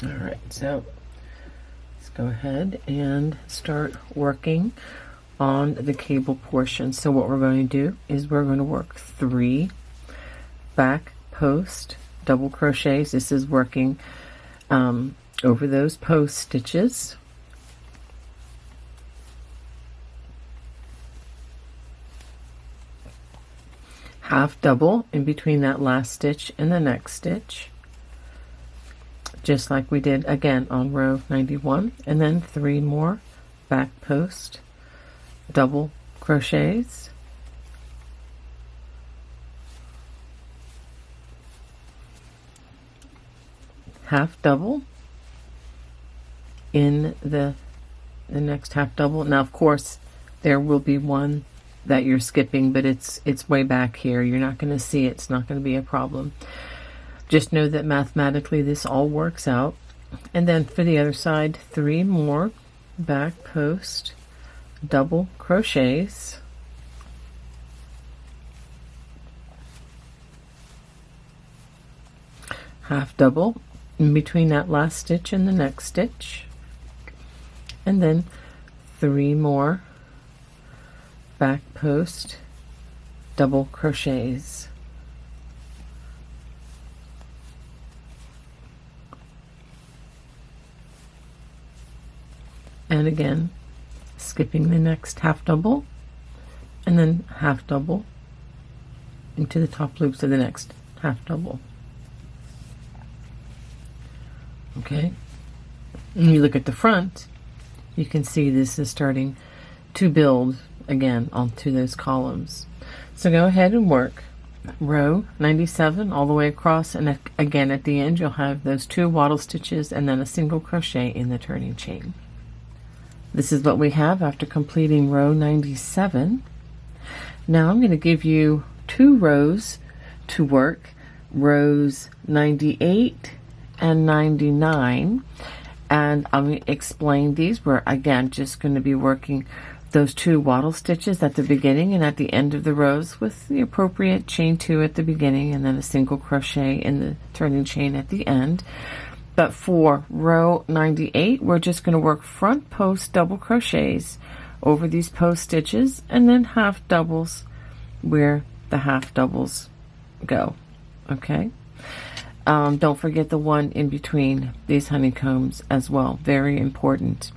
All right, so let's go ahead and start working on the cable portion. So what we're going to do is we're going to work 3 back post double crochets. This is working over those post stitches. Half double in between that last stitch and the next stitch, just like we did again on row 91, and then 3 more back post double crochets, half double in the next half double. Now of course there will be one that you're skipping, but it's way back here. You're not going to see it. It's not going to be a problem. Just know that mathematically this all works out. And then for the other side, 3 more back post double crochets, half double in between that last stitch and the next stitch, and then 3 more back post double crochets. And again, skipping the next half double and then half double into the top loops of the next half double. Okay, when you look at the front, you can see this is starting to build again onto those columns. So go ahead and work row 97 all the way across, and again at the end you'll have those 2 wattle stitches and then a single crochet in the turning chain. This is what we have after completing row 97. Now I'm going to give you 2 rows to work, rows 98 and 99, and I'm going to explain these. We're again just going to be working those 2 wattle stitches at the beginning and at the end of the rows with the appropriate chain 2 at the beginning and then a single crochet in the turning chain at the end. But for row 98, we're just going to work front post double crochets over these post stitches and then half doubles where the half doubles go. Okay. Don't forget the one in between these honeycombs as well. Very important.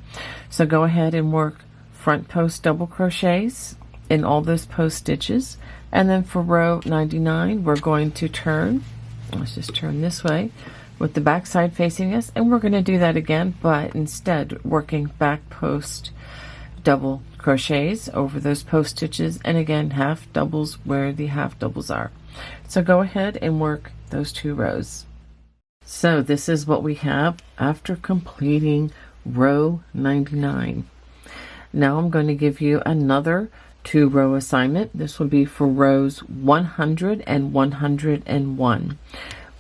So go ahead and work front post double crochets in all those post stitches, and then for row 99 we're going to turn. Let's just turn this way with the back side facing us, and we're going to do that again, but instead working back post double crochets over those post stitches, and again half doubles where the half doubles are. So go ahead and work those 2 rows. So this is what we have after completing row 99. Now I'm going to give you another 2 row assignment. This will be for rows 100 and 101.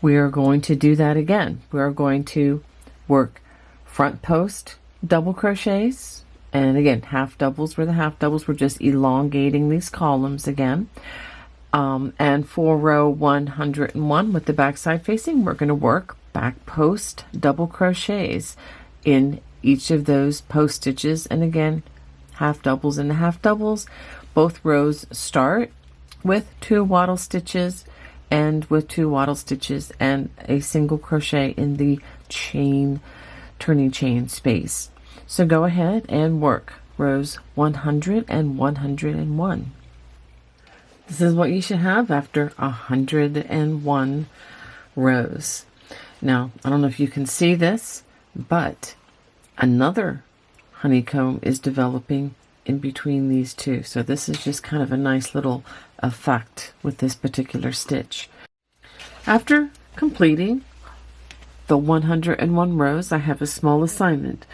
We are going to do that again. We are going to work front post double crochets, and again half doubles where the half doubles, we're just elongating these columns again. And for row 101 with the back side facing, we're going to work back post double crochets in each of those post stitches, and again half doubles in the half doubles. Both rows start with 2 wattle stitches and with 2 wattle stitches and a single crochet in the chain turning chain space. So go ahead and work rows 100 and 101. This is what you should have after 101 rows. Now, I don't know if you can see this, but another honeycomb is developing in between these 2. So this is just kind of a nice little effect with this particular stitch. After completing the 101 rows, I have a small assignment.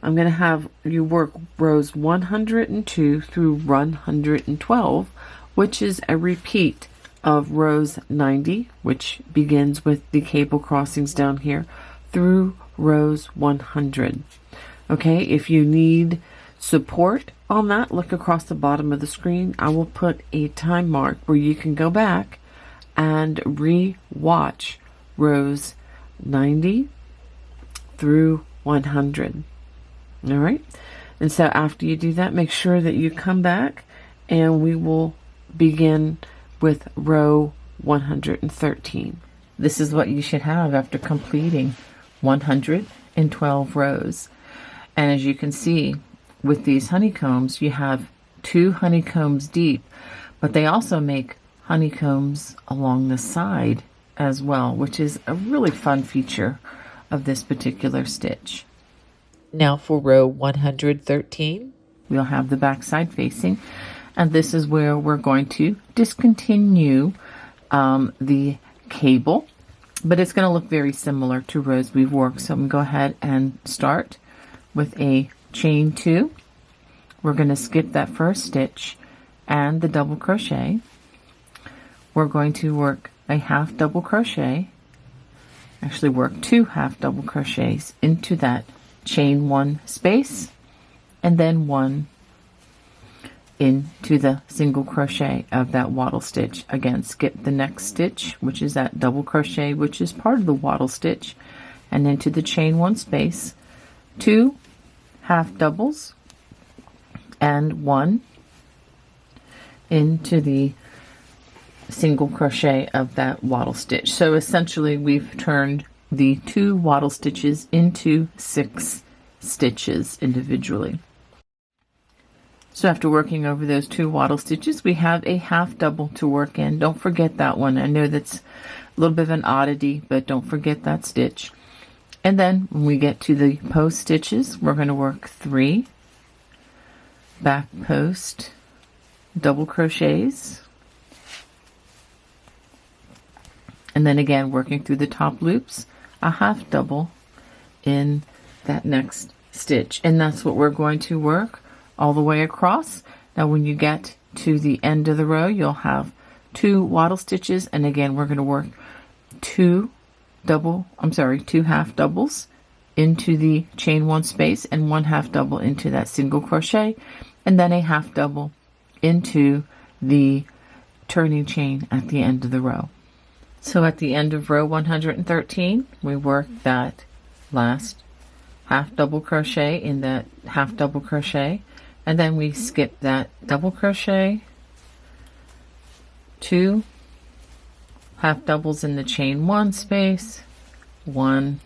I'm going to have you work rows 102 through 112, which is a repeat of rows 90, which begins with the cable crossings down here, through rows 100. Okay, if you need support on that, look across the bottom of the screen. I will put a time mark where you can go back and re-watch rows 90 through 100. All right, and so after you do that, make sure that you come back and we will begin with row 113. This is what you should have after completing 112 rows. And as you can see, with these honeycombs, you have 2 honeycombs deep, but they also make honeycombs along the side as well, which is a really fun feature of this particular stitch. Now for row 113, we'll have the back side facing, and this is where we're going to discontinue the cable, but it's going to look very similar to rows we've worked. So I'm going to go ahead and start with a chain 2. We're going to skip that first stitch and the double crochet. We're going to work a half double crochet, actually work 2 half double crochets into that chain 1 space, and then 1 into the single crochet of that wattle stitch. Again, skip the next stitch, which is that double crochet, which is part of the wattle stitch, and into the chain one space, 2 half doubles, and 1 into the single crochet of that wattle stitch. So essentially we've turned the 2 wattle stitches into 6 stitches individually. So after working over those 2 wattle stitches, we have a half double to work in. Don't forget that one. I know that's a little bit of an oddity, but don't forget that stitch. And then when we get to the post stitches, we're going to work 3 back post double crochets. And then again, working through the top loops, a half double in that next stitch. And that's what we're going to work all the way across. Now when you get to the end of the row, you'll have 2 wattle stitches, and again we're going to work 2 half doubles into the chain one space and 1 half double into that single crochet, and then a half double into the turning chain at the end of the row. So at the end of row 113, we work that last half double crochet in that half double crochet, and then we skip that double crochet, 2 half doubles in the chain one space, 1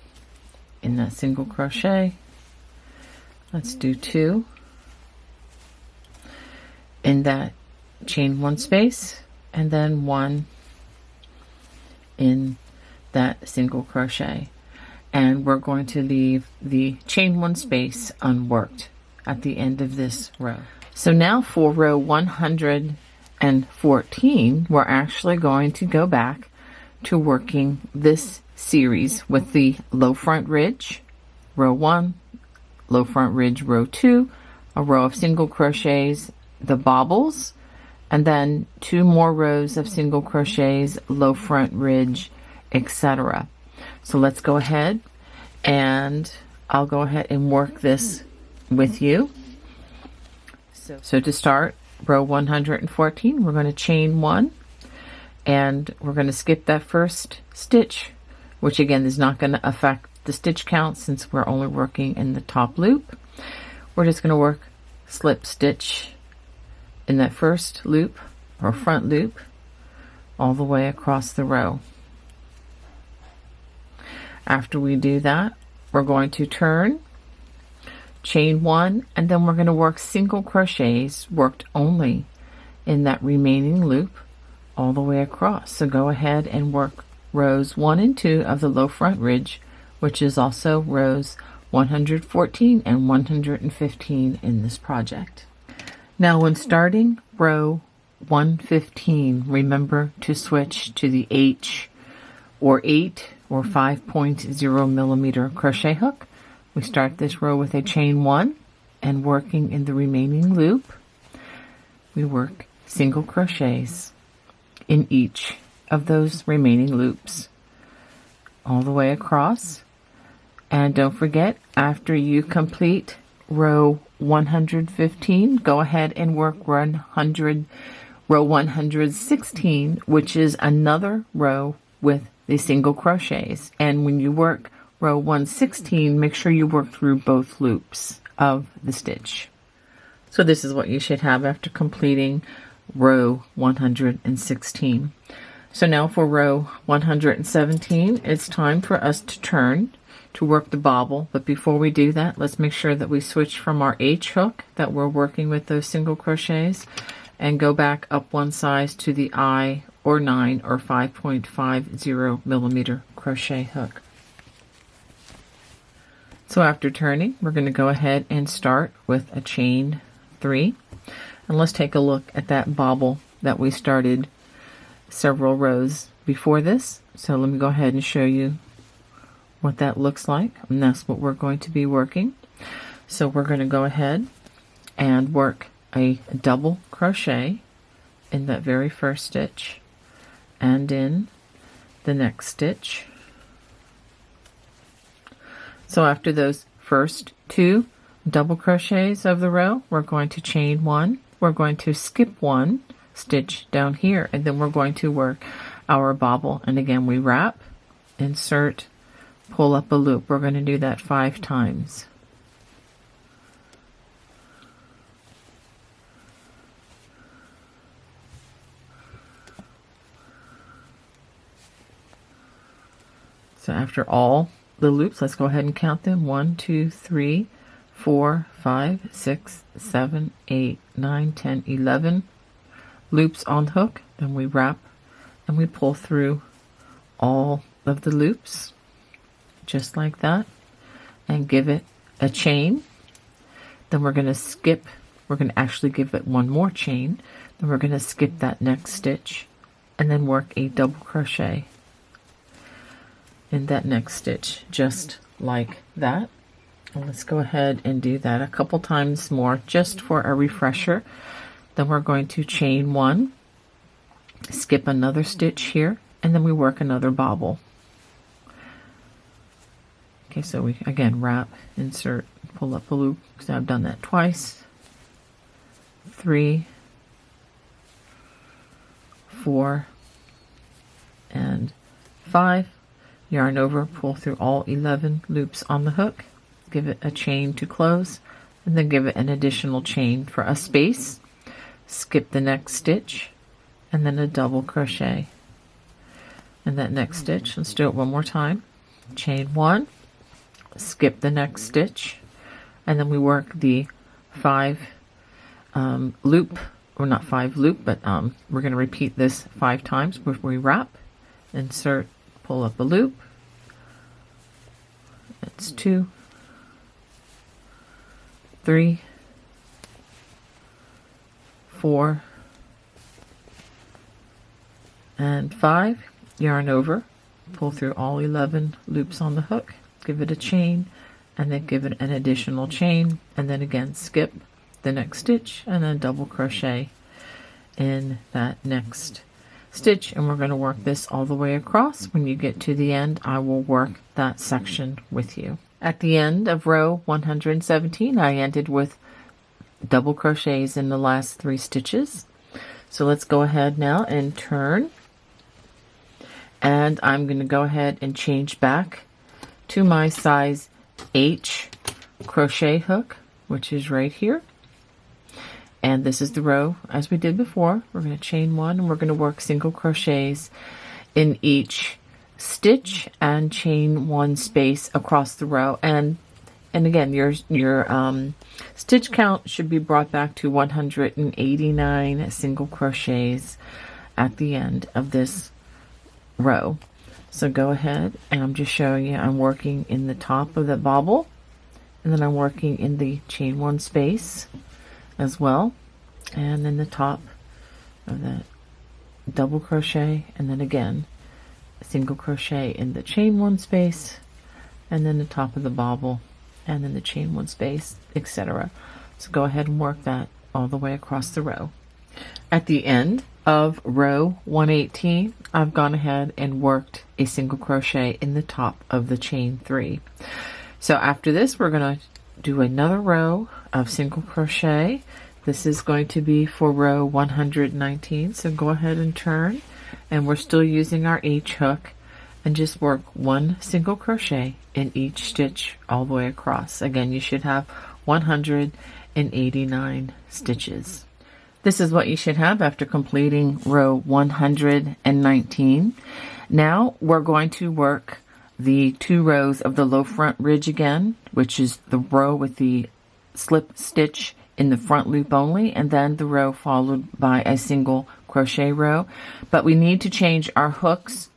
in that single crochet. Let's do 2 in that chain one space, and then 1 in that single crochet. And we're going to leave the chain one space unworked at the end of this row. So now for row 114, we're actually going to go back to working this series with the low front ridge, row 1, low front ridge, row 2, a row of single crochets, the bobbles, and then 2 more rows of single crochets, low front ridge, etc. So let's go ahead, and I'll go ahead and work this with you. So to start row 114, we're going to chain 1, and we're going to skip that first stitch, which again is not going to affect the stitch count since we're only working in the top loop. We're just going to work slip stitch in that first loop or front loop all the way across the row. After we do that, we're going to turn, chain 1, and then we're going to work single crochets worked only in that remaining loop all the way across. So go ahead and work rows 1 and 2 of the low front ridge, which is also rows 114 and 115 in this project. Now when starting row 115, remember to switch to the H or 8 or 5.0 millimeter crochet hook. We start this row with a chain 1, and working in the remaining loop, we work single crochets in each of those remaining loops all the way across. And don't forget, after you complete row 115, go ahead and work row 116, which is another row with the single crochets. And when you work row 116, make sure you work through both loops of the stitch. So this is what you should have after completing row 116. So now for row 117, it's time for us to turn to work the bobble. But before we do that, let's make sure that we switch from our H hook that we're working with those single crochets and go back up one size to the I or 9 or 5.50 millimeter crochet hook. So after turning, we're going to go ahead and start with a chain 3. And let's take a look at that bobble that we started several rows before this. So let me go ahead and show you what that looks like, and that's what we're going to be working. So we're going to go ahead and work a double crochet in that very first stitch and in the next stitch. So after those first 2 double crochets of the row, we're going to chain 1 we're going to skip one stitch down here, and then we're going to work our bobble. And again, we wrap, insert, pull up a loop. We're going to do that 5 times. So after all the loops, let's go ahead and count them. 1, 2, 3, 4, 5, 6, 7, 8, 9, 10, 11 loops on the hook. Then we wrap and we pull through all of the loops just like that and give it a chain. Then we're going to skip, we're going to actually give it one more chain. Then we're going to skip that next stitch and then work a double crochet in that next stitch, just like that. And let's go ahead and do that a couple times more just for a refresher. Then we're going to chain 1, skip another stitch here, and then we work another bobble. Okay, so we again wrap, insert, pull up a loop, because I've done that twice. 3, 4, and 5. Yarn over, pull through all 11 loops on the hook, give it a chain to close, and then give it an additional chain for a space. Skip the next stitch, and then a double crochet in that next stitch. Let's do it one more time. Chain 1, skip the next stitch, and then we work the 5 loop, or not 5 loop, but we're going to repeat this 5 times before we wrap, insert, pull up a loop. That's 2, 3, 4, and 5. Yarn over, pull through all 11 loops on the hook, give it a chain, and then give it an additional chain, and then again skip the next stitch and then double crochet in that next stitch. And we're going to work this all the way across. When you get to the end, I will work that section with you. At the end of row 117, I ended with double crochets in the last 3 stitches. So let's go ahead now and turn, and I'm going to go ahead and change back to my size H crochet hook, which is right here. And this is the row as we did before. We're going to chain 1, and we're going to work single crochets in each stitch and chain 1 space across the row. And again, your stitch count should be brought back to 189 single crochets at the end of this row. So go ahead, and I'm just showing you, I'm working in the top of the bobble, and then I'm working in the chain 1 space as well, and then the top of that double crochet, and then again single crochet in the chain 1 space, and then the top of the bobble, and then the chain 1 space, etc. So go ahead and work that all the way across the row. At the end of row 118, I've gone ahead and worked a single crochet in the top of the chain 3. So after this, we're going to do another row of single crochet. This is going to be for row 119. So go ahead and turn, and we're still using our H hook, and just work 1 single crochet in each stitch all the way across. Again, you should have 189 stitches. This is what you should have after completing row 119. Now we're going to work the 2 rows of the low front ridge again, which is the row with the slip stitch in the front loop only, and then the row followed by a single crochet row. But we need to change our hooks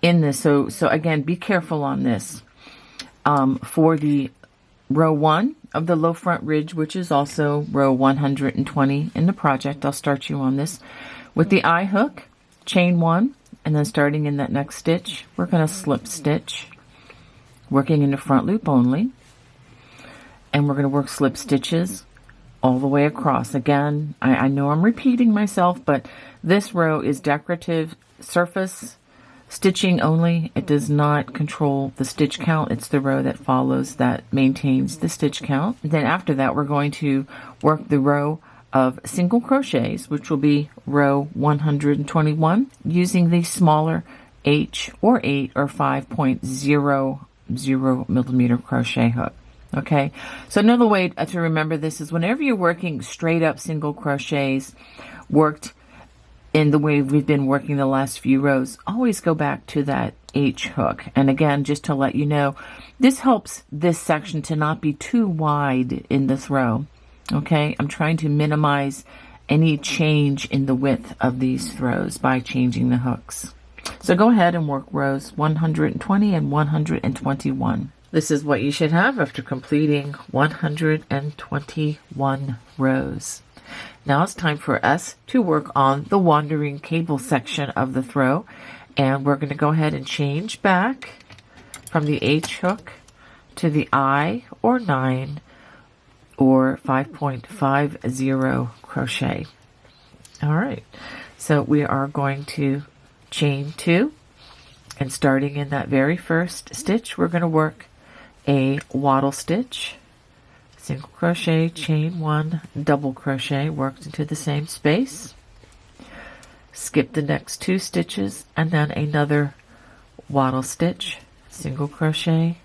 in this, so again, be careful on this. For the row 1 of the low front ridge, which is also row 120 in the project, I'll start you on this with the I hook, chain 1, and then starting in that next stitch, we're going to slip stitch, working in the front loop only, and we're going to work slip stitches all the way across. Again, I know I'm repeating myself, but this row is decorative surface stitching only. It does not control the stitch count. It's the row that follows that maintains the stitch count. And then after that, we're going to work the row of single crochets, which will be row 121, using the smaller H or 8 or 5.00 millimeter crochet hook. Okay, so another way to remember this is whenever you're working straight up single crochets, worked in the way we've been working the last few rows, always go back to that H hook. And again, just to let you know, this helps this section to not be too wide in the throw. Okay, I'm trying to minimize any change in the width of these throws by changing the hooks. So go ahead and work rows 120 and 121. This is what you should have after completing 121 rows. Now it's time for us to work on the wandering cable section of the throw, and we're going to go ahead and change back from the H hook to the I or 9 or 5.50 crochet. All right, so we are going to chain 2, and starting in that very first stitch, we're going to work a waddle stitch, single crochet, chain 1, double crochet, worked into the same space, skip the next 2 stitches, and then another waddle stitch, single crochet,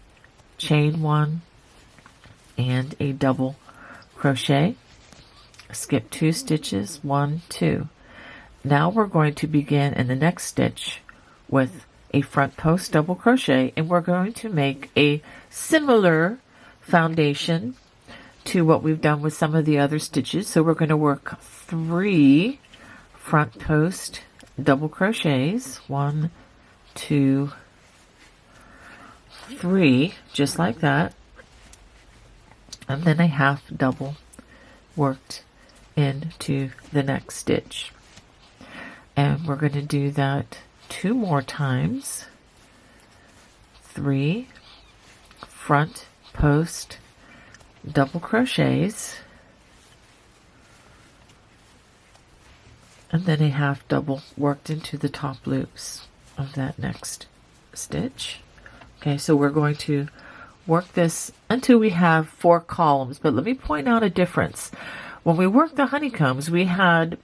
chain 1, and a double crochet, skip 2 stitches, 1, 2. Now we're going to begin in the next stitch with a front post double crochet, and we're going to make a similar foundation to what we've done with some of the other stitches. So we're going to work 3 front post double crochets, 1, 2, 3, just like that, and then a half double worked into the next stitch. And we're going to do that 2 more times. 3 front post double crochets, and then a half double worked into the top loops of that next stitch. Okay, so we're going to work this until we have 4 columns, but let me point out a difference. When we worked the honeycombs, we had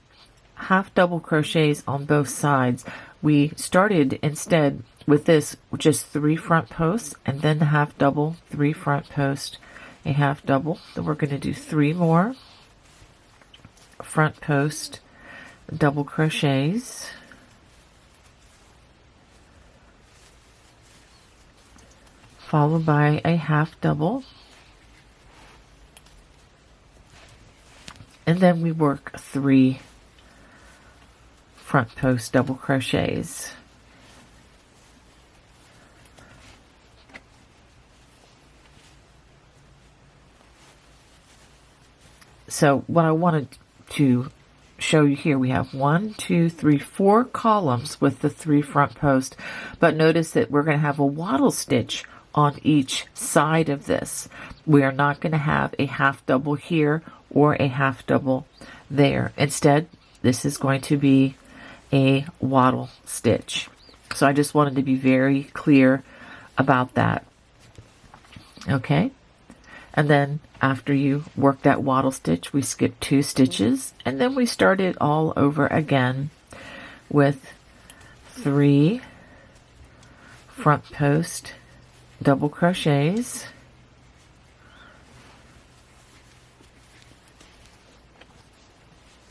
half double crochets on both sides. We started instead with this just 3 front posts, and then the half double, 3 front post, a half double. Then we're going to do 3 more front post double crochets, followed by a half double, and then we work 3 front post double crochets. So what I wanted to show you here, we have 1, 2, 3, 4 columns with the 3 front posts, but notice that we're going to have a waddle stitch on each side of this. We are not going to have a half double here or a half double there. Instead, this is going to be a waddle stitch. So I just wanted to be very clear about that. Okay, and then after you work that waddle stitch, we skip 2 stitches, and then we start it all over again with 3 front post double crochets,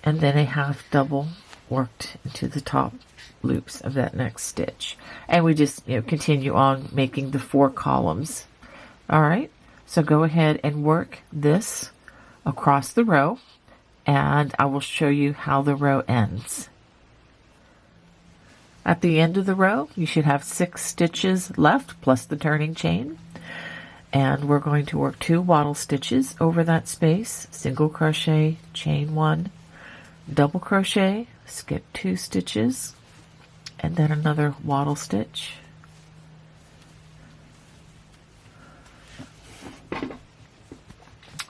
and then a half double worked into the top loops of that next stitch. And we just continue on making the 4 columns. All right, so go ahead and work this across the row, and I will show you how the row ends. At the end of the row, you should have 6 stitches left plus the turning chain, and we're going to work 2 waddle stitches over that space, single crochet, chain 1, double crochet, skip 2 stitches, and then another waddle stitch,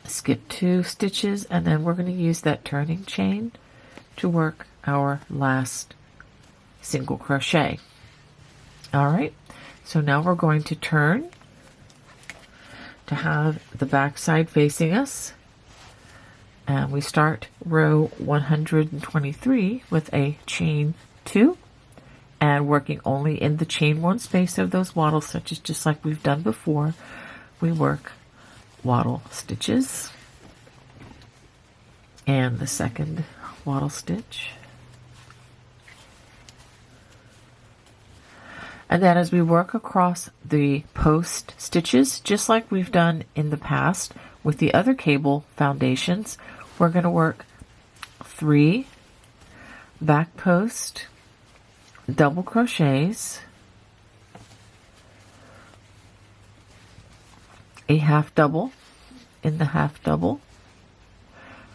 skip 2 stitches, and then we're going to use that turning chain to work our last single crochet. All right, so now we're going to turn to have the back side facing us, And we start row 123 with a chain 2 and working only in the chain 1 space of those wattle stitches, just like we've done before. We work wattle stitches and the second wattle stitch. And then as we work across the post stitches, just like we've done in the past with the other cable foundations, we're going to work 3 back post double crochets, a half double in the half double,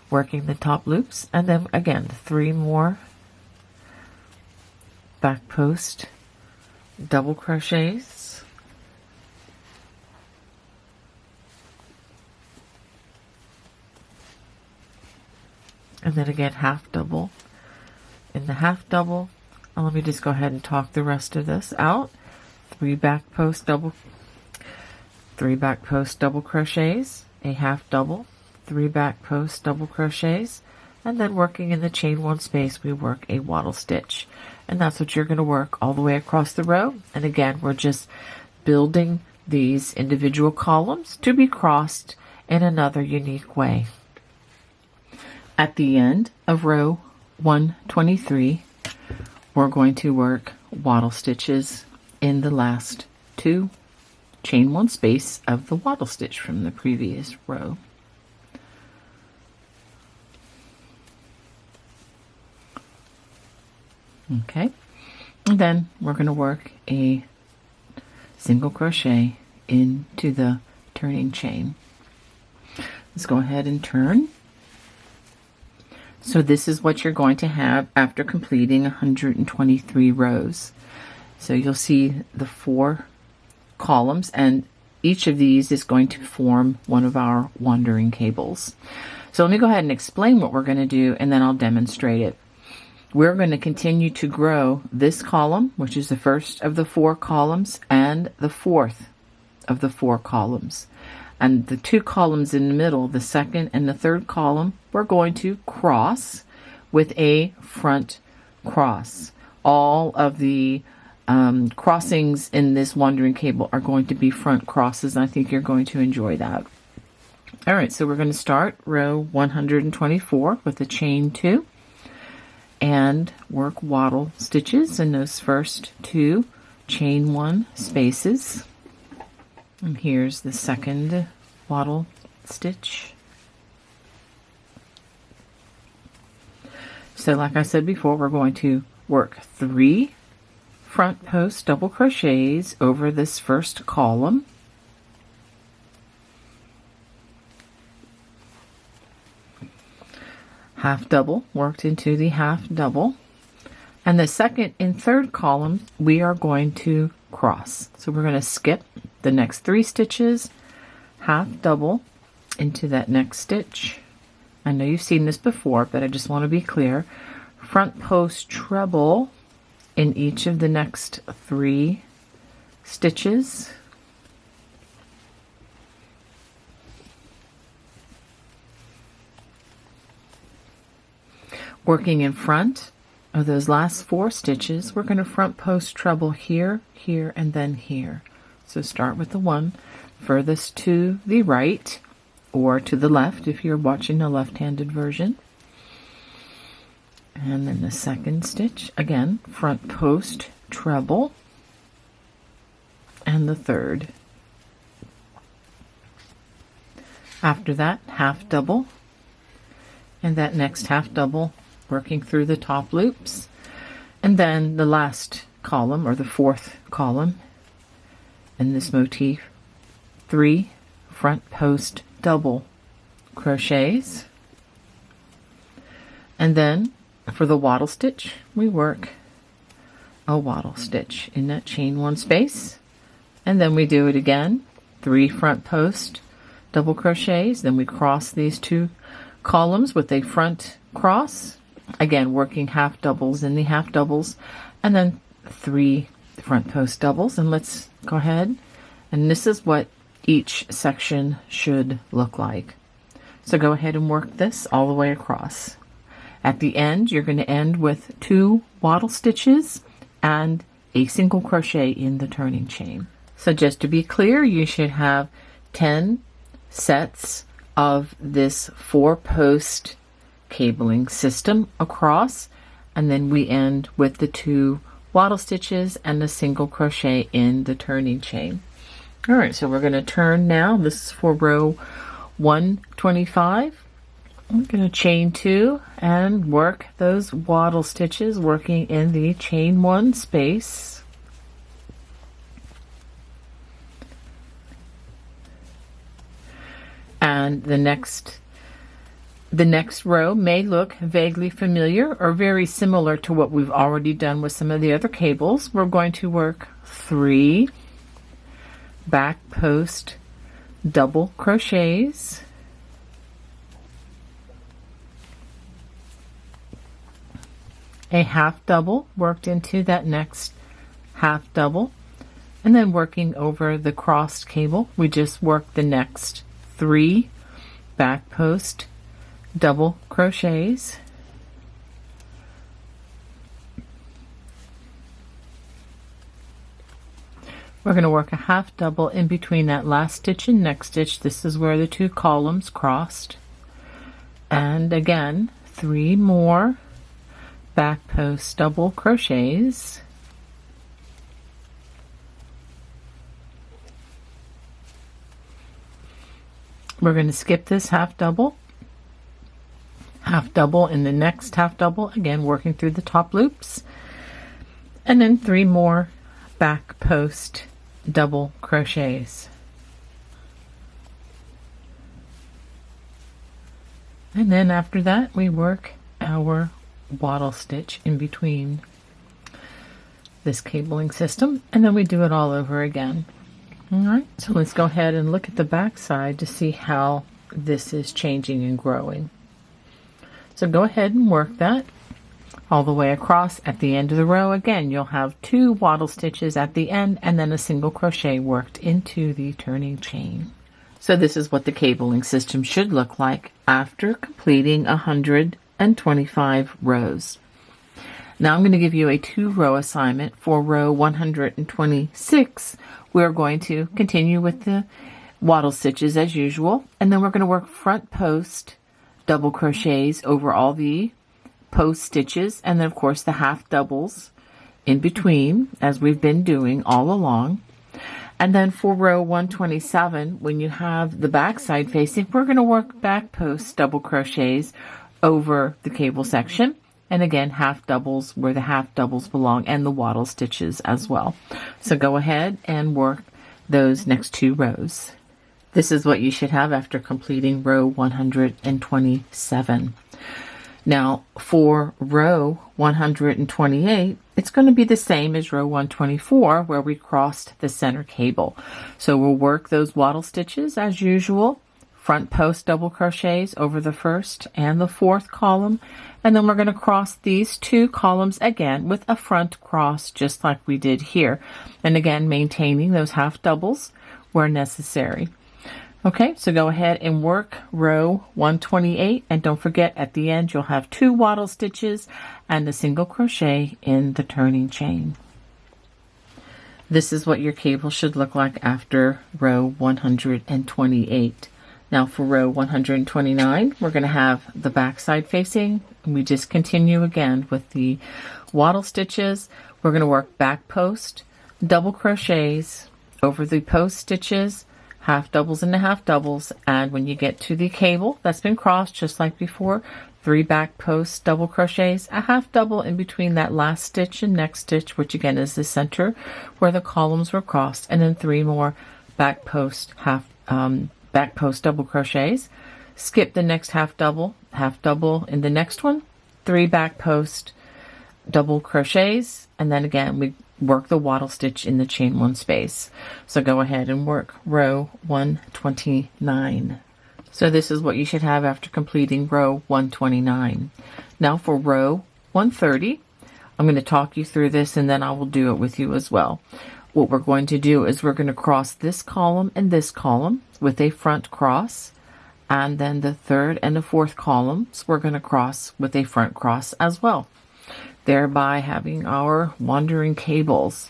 working the top loops, and then again 3 more back post double crochets, and then again half double in the half double. And let me just go ahead and talk the rest of this out. 3 back post double crochets, a half double, 3 back post double crochets, and then working in the chain 1 space we work a wattle stitch. And that's what you're going to work all the way across the row. And again, we're just building these individual columns to be crossed in another unique way. At the end of row 123, we're going to work wattle stitches in the last 2 chain 1 space of the wattle stitch from the previous row. Okay, and then we're going to work a single crochet into the turning chain. Let's go ahead and turn. So this is what you're going to have after completing 123 rows. So you'll see the 4 columns, and each of these is going to form one of our wandering cables. So let me go ahead and explain what we're going to do, and then I'll demonstrate it. We're going to continue to grow this column, which is the first of the 4 columns, and the 4th of the 4 columns. And the 2 columns in the middle, the second and the third column, we're going to cross with a front cross. All of the crossings in this wandering cable are going to be front crosses. I think you're going to enjoy that. All right, so we're going to start row 124 with a chain 2 and work wattle stitches in those first 2 chain 1 spaces. And here's the second wattle stitch. So like I said before, we're going to work 3 front post double crochets over this first column. Half double worked into the half double. And the second and third column we are going to cross. So we're going to skip the next 3 stitches, half double into that next stitch. I know you've seen this before, but I just want to be clear. Front post treble in each of the next 3 stitches. Working in front of those last 4 stitches, we're going to front post treble here, here, and then here. So start with the one furthest to the right or to the left if you're watching a left-handed version. And then the second stitch, again, front post treble, and the third. After that, half double, and that next half double working through the top loops. And then the last column, or the 4th column in this motif, 3 front post double crochets. And then for the wattle stitch, we work a wattle stitch in that chain 1 space, and then we do it again, 3 front post double crochets, then we cross these 2 columns with a front cross, again working half doubles in the half doubles, and then 3 front post doubles. And let's go ahead, and this is what each section should look like. So go ahead and work this all the way across. At the end, you're going to end with 2 wattle stitches and a single crochet in the turning chain. So just to be clear, you should have 10 sets of this 4-post cabling system across, and then we end with the 2 wattle stitches and a single crochet in the turning chain. All right, so we're going to turn now. This is for row 125. I'm going to chain 2 and work those wattle stitches, working in the chain 1 space. And the next row may look vaguely familiar or very similar to what we've already done with some of the other cables. We're going to work 3 back post double crochets, a half double worked into that next half double, and then working over the crossed cable, we just work the next 3 back post double crochets, we're going to work a half double in between that last stitch and next stitch. This is where the 2 columns crossed, and again 3 more back post double crochets, we're going to skip this half double in the next half double, again working through the top loops, and then 3 more back post double crochets, and then after that we work our wattle stitch in between this cabling system, and then we do it all over again. All right, so let's go ahead and look at the back side to see how this is changing and growing. So go ahead and work that all the way across. At the end of the row, again, you'll have 2 wattle stitches at the end and then a single crochet worked into the turning chain. So this is what the cabling system should look like after completing 125 rows. Now I'm going to give you a 2-row assignment for row 126. We're going to continue with the wattle stitches as usual, and then we're going to work front post double crochets over all the post stitches, and then of course the half doubles in between, as we've been doing all along. And then for row 127, when you have the back side facing, we're going to work back post double crochets over the cable section, and again half doubles where the half doubles belong, and the wattle stitches as well. So go ahead and work those next 2 rows. This is what you should have after completing row 127. Now for row 128, it's going to be the same as row 124 where we crossed the center cable. So we'll work those wattle stitches as usual, front post double crochets over the 1st and the 4th column, and then we're going to cross these 2 columns again with a front cross just like we did here, and again maintaining those half doubles where necessary. Okay, so go ahead and work row 128, and don't forget at the end you'll have 2 wattle stitches and a single crochet in the turning chain. This is what your cable should look like after row 128. Now for row 129, we're going to have the back side facing. We just continue again with the wattle stitches. We're going to work back post double crochets over the post stitches, half doubles into half doubles, and when you get to the cable that's been crossed just like before, 3 back post double crochets, a half double in between that last stitch and next stitch, which again is the center where the columns were crossed, and then 3 more back post double crochets. Skip the next half double in the next one, 3 back post double crochets, and then again we work the wattle stitch in the chain 1 space. So go ahead and work row 129. So this is what you should have after completing row 129. Now for row 130, I'm going to talk you through this and then I will do it with you as well. What we're going to do is we're going to cross this column and this column with a front cross, and then the third and the fourth columns we're going to cross with a front cross as well, thereby having our wandering cables.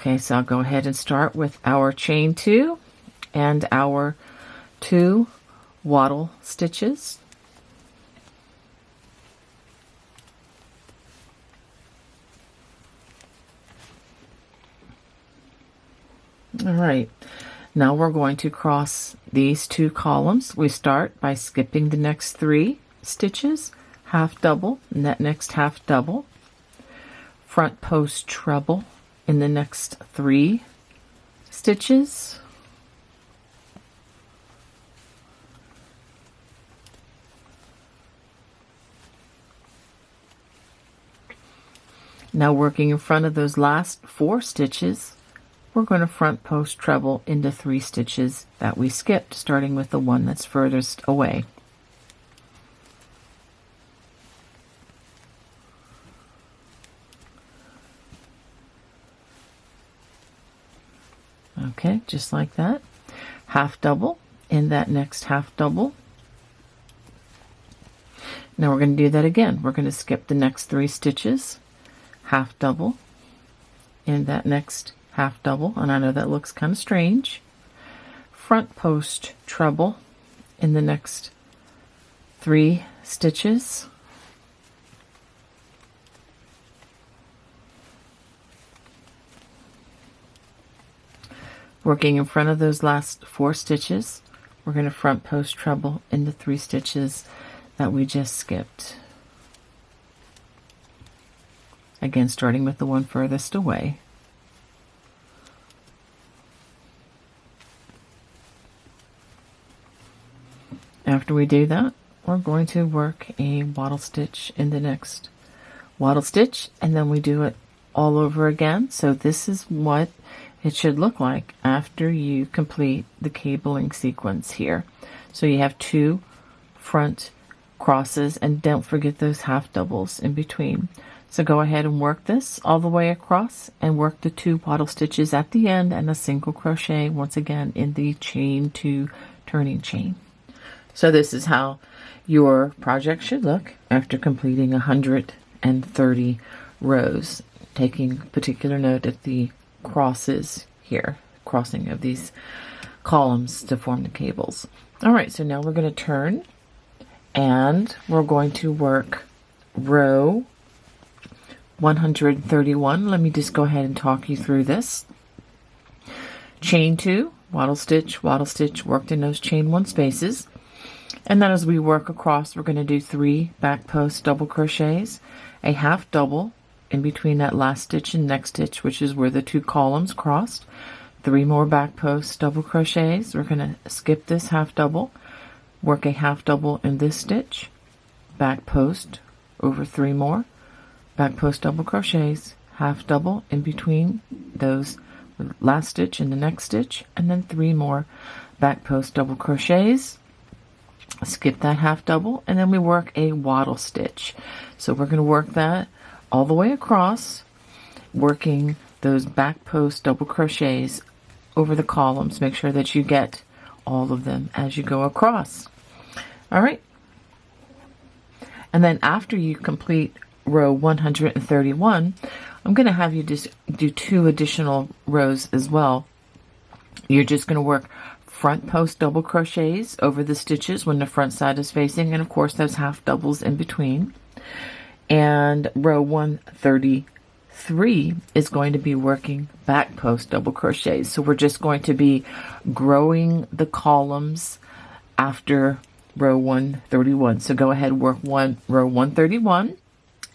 Okay, so I'll go ahead and start with our chain 2 and our 2 wattle stitches. All right, now we're going to cross these 2 columns. We start by skipping the next 3 stitches, half double in that next half double, front post treble in the next 3 stitches, now working in front of those last 4 stitches, we're going to front post treble into 3 stitches that we skipped, starting with the one that's furthest away. Okay, just like that. Half double in that next half double. Now we're going to do that again. We're going to skip the next 3 stitches, half double in that next half double, and I know that looks kind of strange. Front post treble in the next 3 stitches. Working in front of those last 4 stitches, we're going to front post treble into 3 stitches that we just skipped. Again, starting with the one furthest away. After we do that, we're going to work a wattle stitch in the next wattle stitch, and then we do it all over again. So this is what it should look like after you complete the cabling sequence here. So you have 2 front crosses, and don't forget those half doubles in between. So go ahead and work this all the way across and work the 2 wattle stitches at the end and a single crochet once again in the chain 2 turning chain. So this is how your project should look after completing 130 rows, taking particular note of the crosses here, crossing of these columns to form the cables. All right, so now we're going to turn and we're going to work row 131. Let me just go ahead and talk you through this. Chain 2, wattle stitch, worked in those chain 1 spaces. And then as we work across, we're going to do 3 back post double crochets, a half double in between that last stitch and next stitch, which is where the 2 columns crossed, 3 more back post double crochets. We're going to skip this half double, work a half double in this stitch, back post over 3 more, back post double crochets, half double in between those last stitch and the next stitch, and then 3 more back post double crochets. Skip that half double, and then we work a wattle stitch. So we're going to work that all the way across, working those back post double crochets over the columns. Make sure that you get all of them as you go across. All right. And then after you complete row 131, I'm going to have you just do 2 additional rows as well. You're just going to work front post double crochets over the stitches when the front side is facing, and of course those half doubles in between. And row 133 is going to be working back post double crochets. So we're just going to be growing the columns after row 131. So go ahead and work row 131,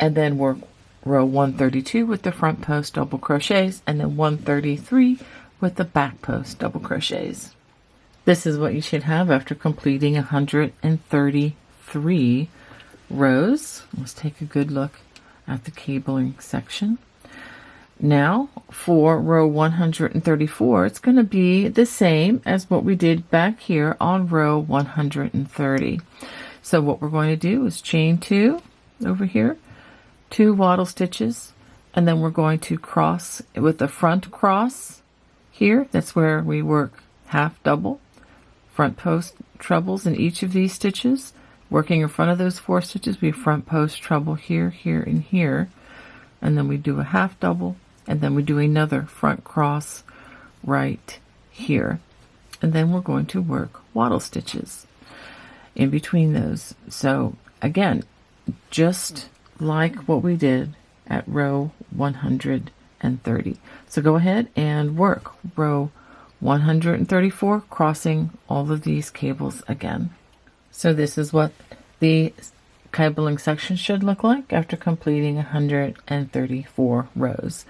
and then work row 132 with the front post double crochets, and then 133 with the back post double crochets. This is what you should have after completing 133 rows. Let's take a good look at the cabling section. Now for row 134, it's going to be the same as what we did back here on row 130. So what we're going to do is chain 2 over here, 2 wattle stitches, and then we're going to cross with the front cross here. That's where we work half double, front post trebles in each of these stitches. Working in front of those 4 stitches, we front post treble here, here, and here, and then we do a half double, and then we do another front cross right here, and then we're going to work wattle stitches in between those. So again, just like what we did at row 130. So go ahead and work row 134, crossing all of these cables again. So this is what the cabling section should look like after completing 134 rows.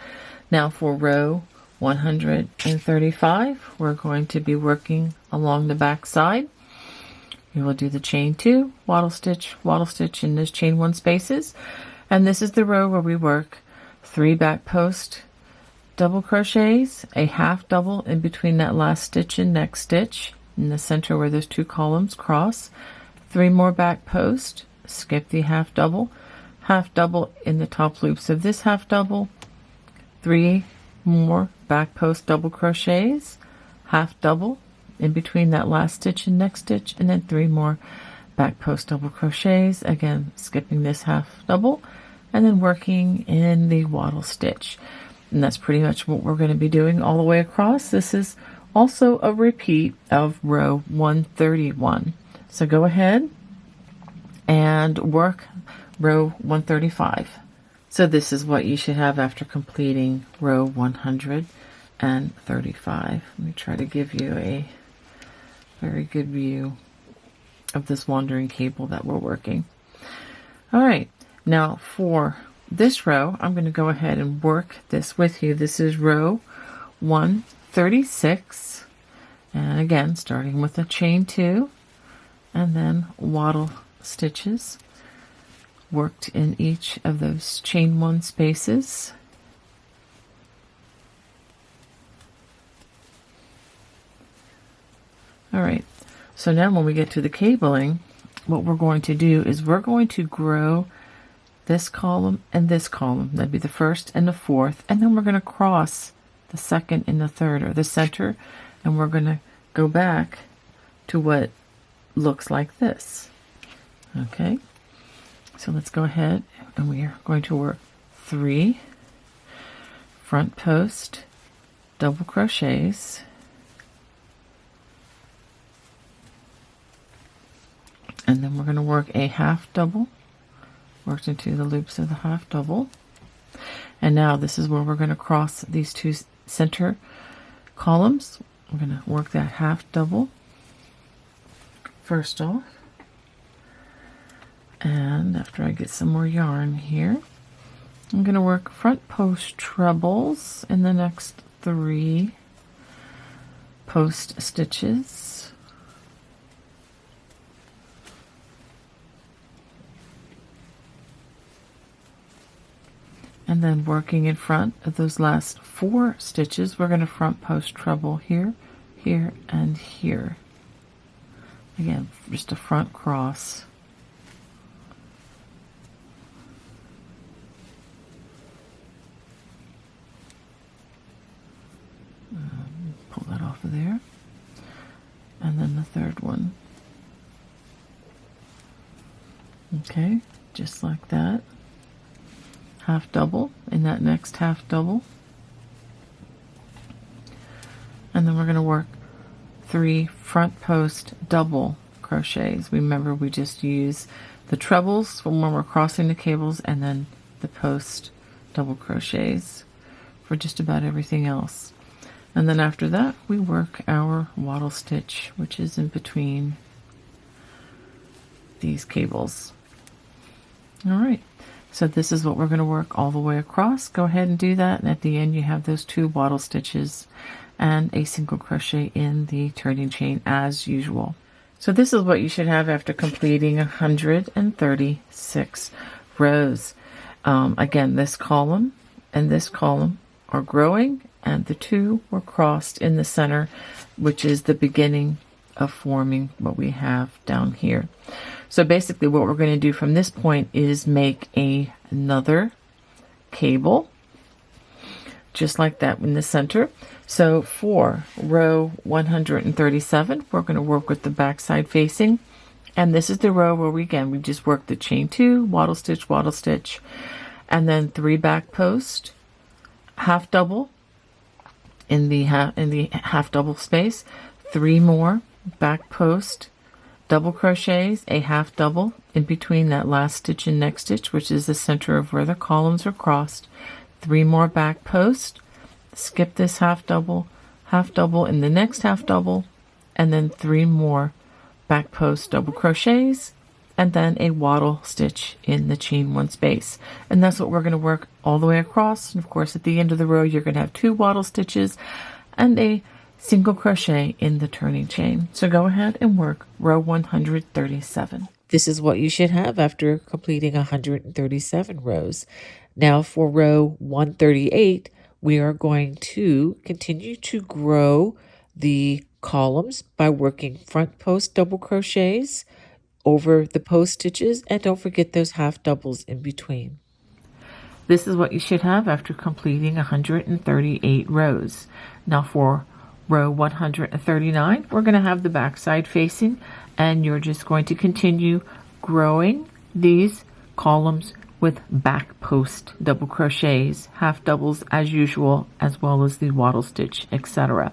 Now for row 135, we're going to be working along the back side. You will do the chain 2, wattle stitch in those chain 1 spaces. And this is the row where we work 3 back post double crochets, a half double in between that last stitch and next stitch in the center where those 2 columns cross, 3 more back post, skip the half double in the top loops of this half double, 3 more back post double crochets, half double in between that last stitch and next stitch, and then 3 more back post double crochets, again skipping this half double, and then working in the wattle stitch. And that's pretty much what we're going to be doing all the way across. This is also a repeat of row 131. So go ahead and work row 135. So this is what you should have after completing row 135. Let me try to give you a very good view of this wandering cable that we're working. All right, now for this row, I'm going to go ahead and work this with you. This is row 136, and again starting with a chain 2 and then wattle stitches worked in each of those chain 1 spaces. All right, so now when we get to the cabling, what we're going to do is we're going to grow this column and this column. That'd be the first and the fourth, and then we're going to cross the second and the third, or the center, and we're going to go back to what looks like this. Okay, so let's go ahead and we are going to work 3 front post double crochets, and then we're going to work a half double worked into the loops of the half double. And now this is where we're going to cross these 2 center columns. We're going to work that half double first off, and after I get some more yarn here, I'm going to work front post trebles in the next 3 post stitches. And then working in front of those last 4 stitches, we're going to front post treble here, here, and here. Again, just a front cross. Pull that off of there. And then the third one. Okay, just like that. Half double in that next half double, and then we're going to work 3 front post double crochets. Remember, we just use the trebles when we're crossing the cables, and then the post double crochets for just about everything else. And then after that, we work our wattle stitch, which is in between these cables. All right. So this is what we're going to work all the way across. Go ahead and do that, and at the end you have those 2 wattle stitches and a single crochet in the turning chain as usual. So this is what you should have after completing 136 rows. Again, this column and this column are growing, and the 2 were crossed in the center, which is the beginning of forming what we have down here. So basically what we're going to do from this point is make another cable, just like that in the center. So for row 137, we're going to work with the back side facing. And this is the row where we just work the chain 2, waddle stitch, and then 3 back post, half double in the half double space, 3 more back post, double crochets, a half double in between that last stitch and next stitch, which is the center of where the columns are crossed, 3 more back post, skip this half double in the next half double, and then 3 more back post double crochets, and then a waddle stitch in the chain 1 space. And that's what we're going to work all the way across. And of course, at the end of the row, you're going to have 2 waddle stitches and a single crochet in the turning chain. So go ahead and work row 137. This is what you should have after completing 137 rows. Now for row 138, we are going to continue to grow the columns by working front post double crochets over the post stitches, and don't forget those half doubles in between. This is what you should have after completing 138 rows. Now for row 139, we're going to have the back side facing, and you're just going to continue growing these columns with back post double crochets, half doubles as usual, as well as the waddle stitch, etc.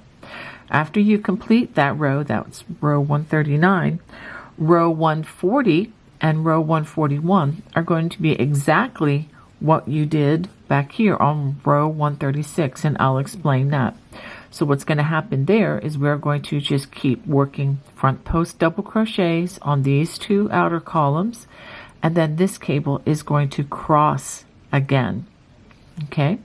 After you complete that row, that's row 139, row 140 and row 141 are going to be exactly what you did back here on row 136, and I'll explain that. So what's going to happen there is we're going to just keep working front post double crochets on these 2 outer columns, and then this cable is going to cross again. Okay?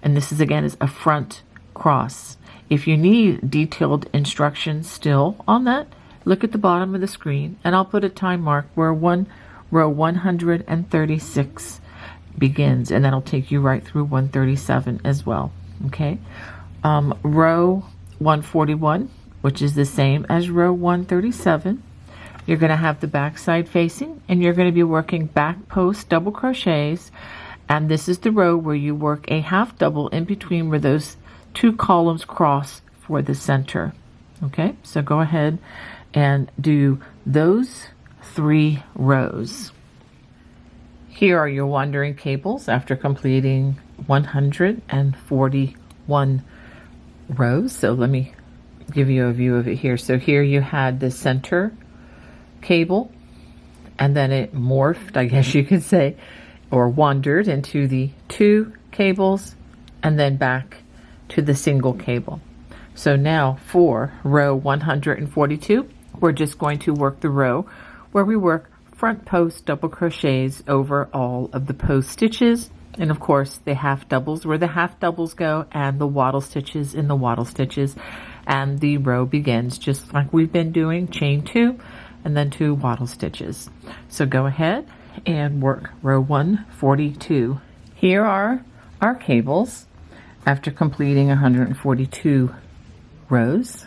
And this is again is a front cross. If you need detailed instructions still on that, look at the bottom of the screen, and I'll put a time mark where row 136 begins, and that'll take you right through 137 as well. Okay? Row 141, which is the same as row 137, you're going to have the back side facing, and you're going to be working back post double crochets, and this is the row where you work a half double in between where those 2 columns cross for the center. Okay, so go ahead and do those 3 rows. Here are your wandering cables after completing 141 rows. So let me give you a view of it here. So here you had the center cable, and then it morphed, I guess you could say, or wandered into the 2 cables, and then back to the single cable. So now for row 142, we're just going to work the row where we work front post double crochets over all of the post stitches, and of course the half doubles where the half doubles go, and the waddle stitches in the waddle stitches, and the row begins just like we've been doing, chain 2 and then 2 waddle stitches. So go ahead and work row 142. Here are our cables after completing 142 rows.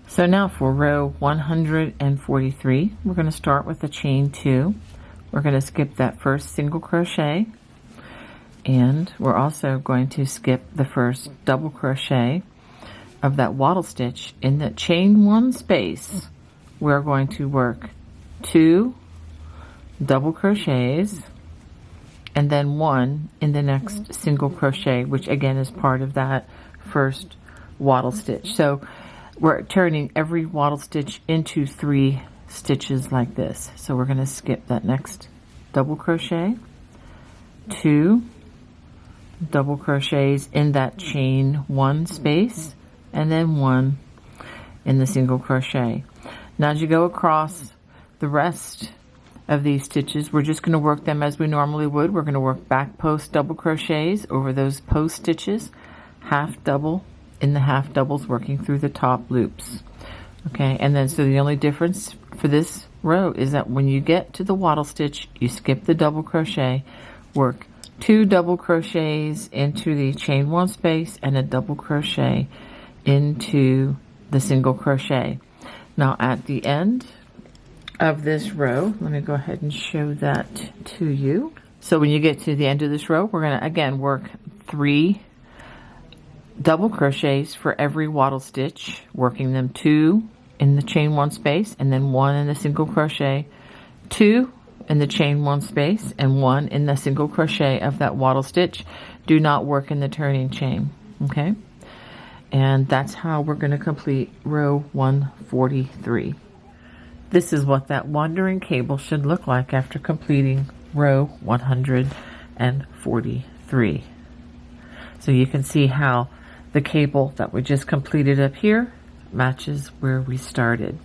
So now for row 143, we're going to start with a chain 2. We're going to skip that first single crochet, and we're also going to skip the first double crochet of that waddle stitch. In the chain 1 space, we're going to work 2 double crochets and then 1 in the next single crochet, which again is part of that first waddle stitch. So we're turning every waddle stitch into 3 stitches like this. So we're going to skip that next double crochet, 2 double crochets in that chain 1 space, and then 1 in the single crochet. Now as you go across the rest of these stitches, we're just going to work them as we normally would. We're going to work back post double crochets over those post stitches, half double in the half doubles, working through the top loops. Okay, and then so the only difference for this row is that when you get to the waddle stitch, you skip the double crochet, work 2 double crochets into the chain 1 space and a double crochet into the single crochet. Now at the end of this row, let me go ahead and show that to you. So when you get to the end of this row, we're going to again work 3 double crochets for every wattle stitch, working them 2 in the chain 1 space and then 1 in the single crochet, 2 in the chain 1 space and 1 in the single crochet of that wattle stitch. Do not work in the turning chain, okay? And that's how we're going to complete row 143. This is what that wandering cable should look like after completing row 143. So you can see how the cable that we just completed up here matches where we started.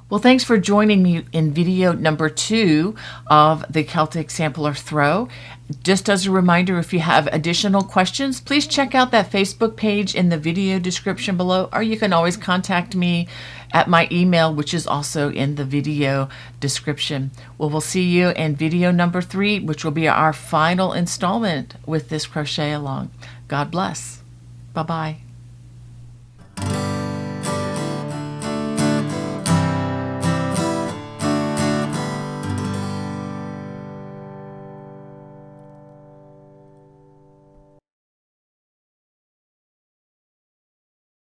Well, thanks for joining me in video number 2 of the Celtic Sampler Throw. Just as a reminder, if you have additional questions, please check out that Facebook page in the video description below, or you can always contact me at my email, which is also in the video description. Well, we'll see you in video number 3, which will be our final installment with this crochet along. God bless. Bye-bye.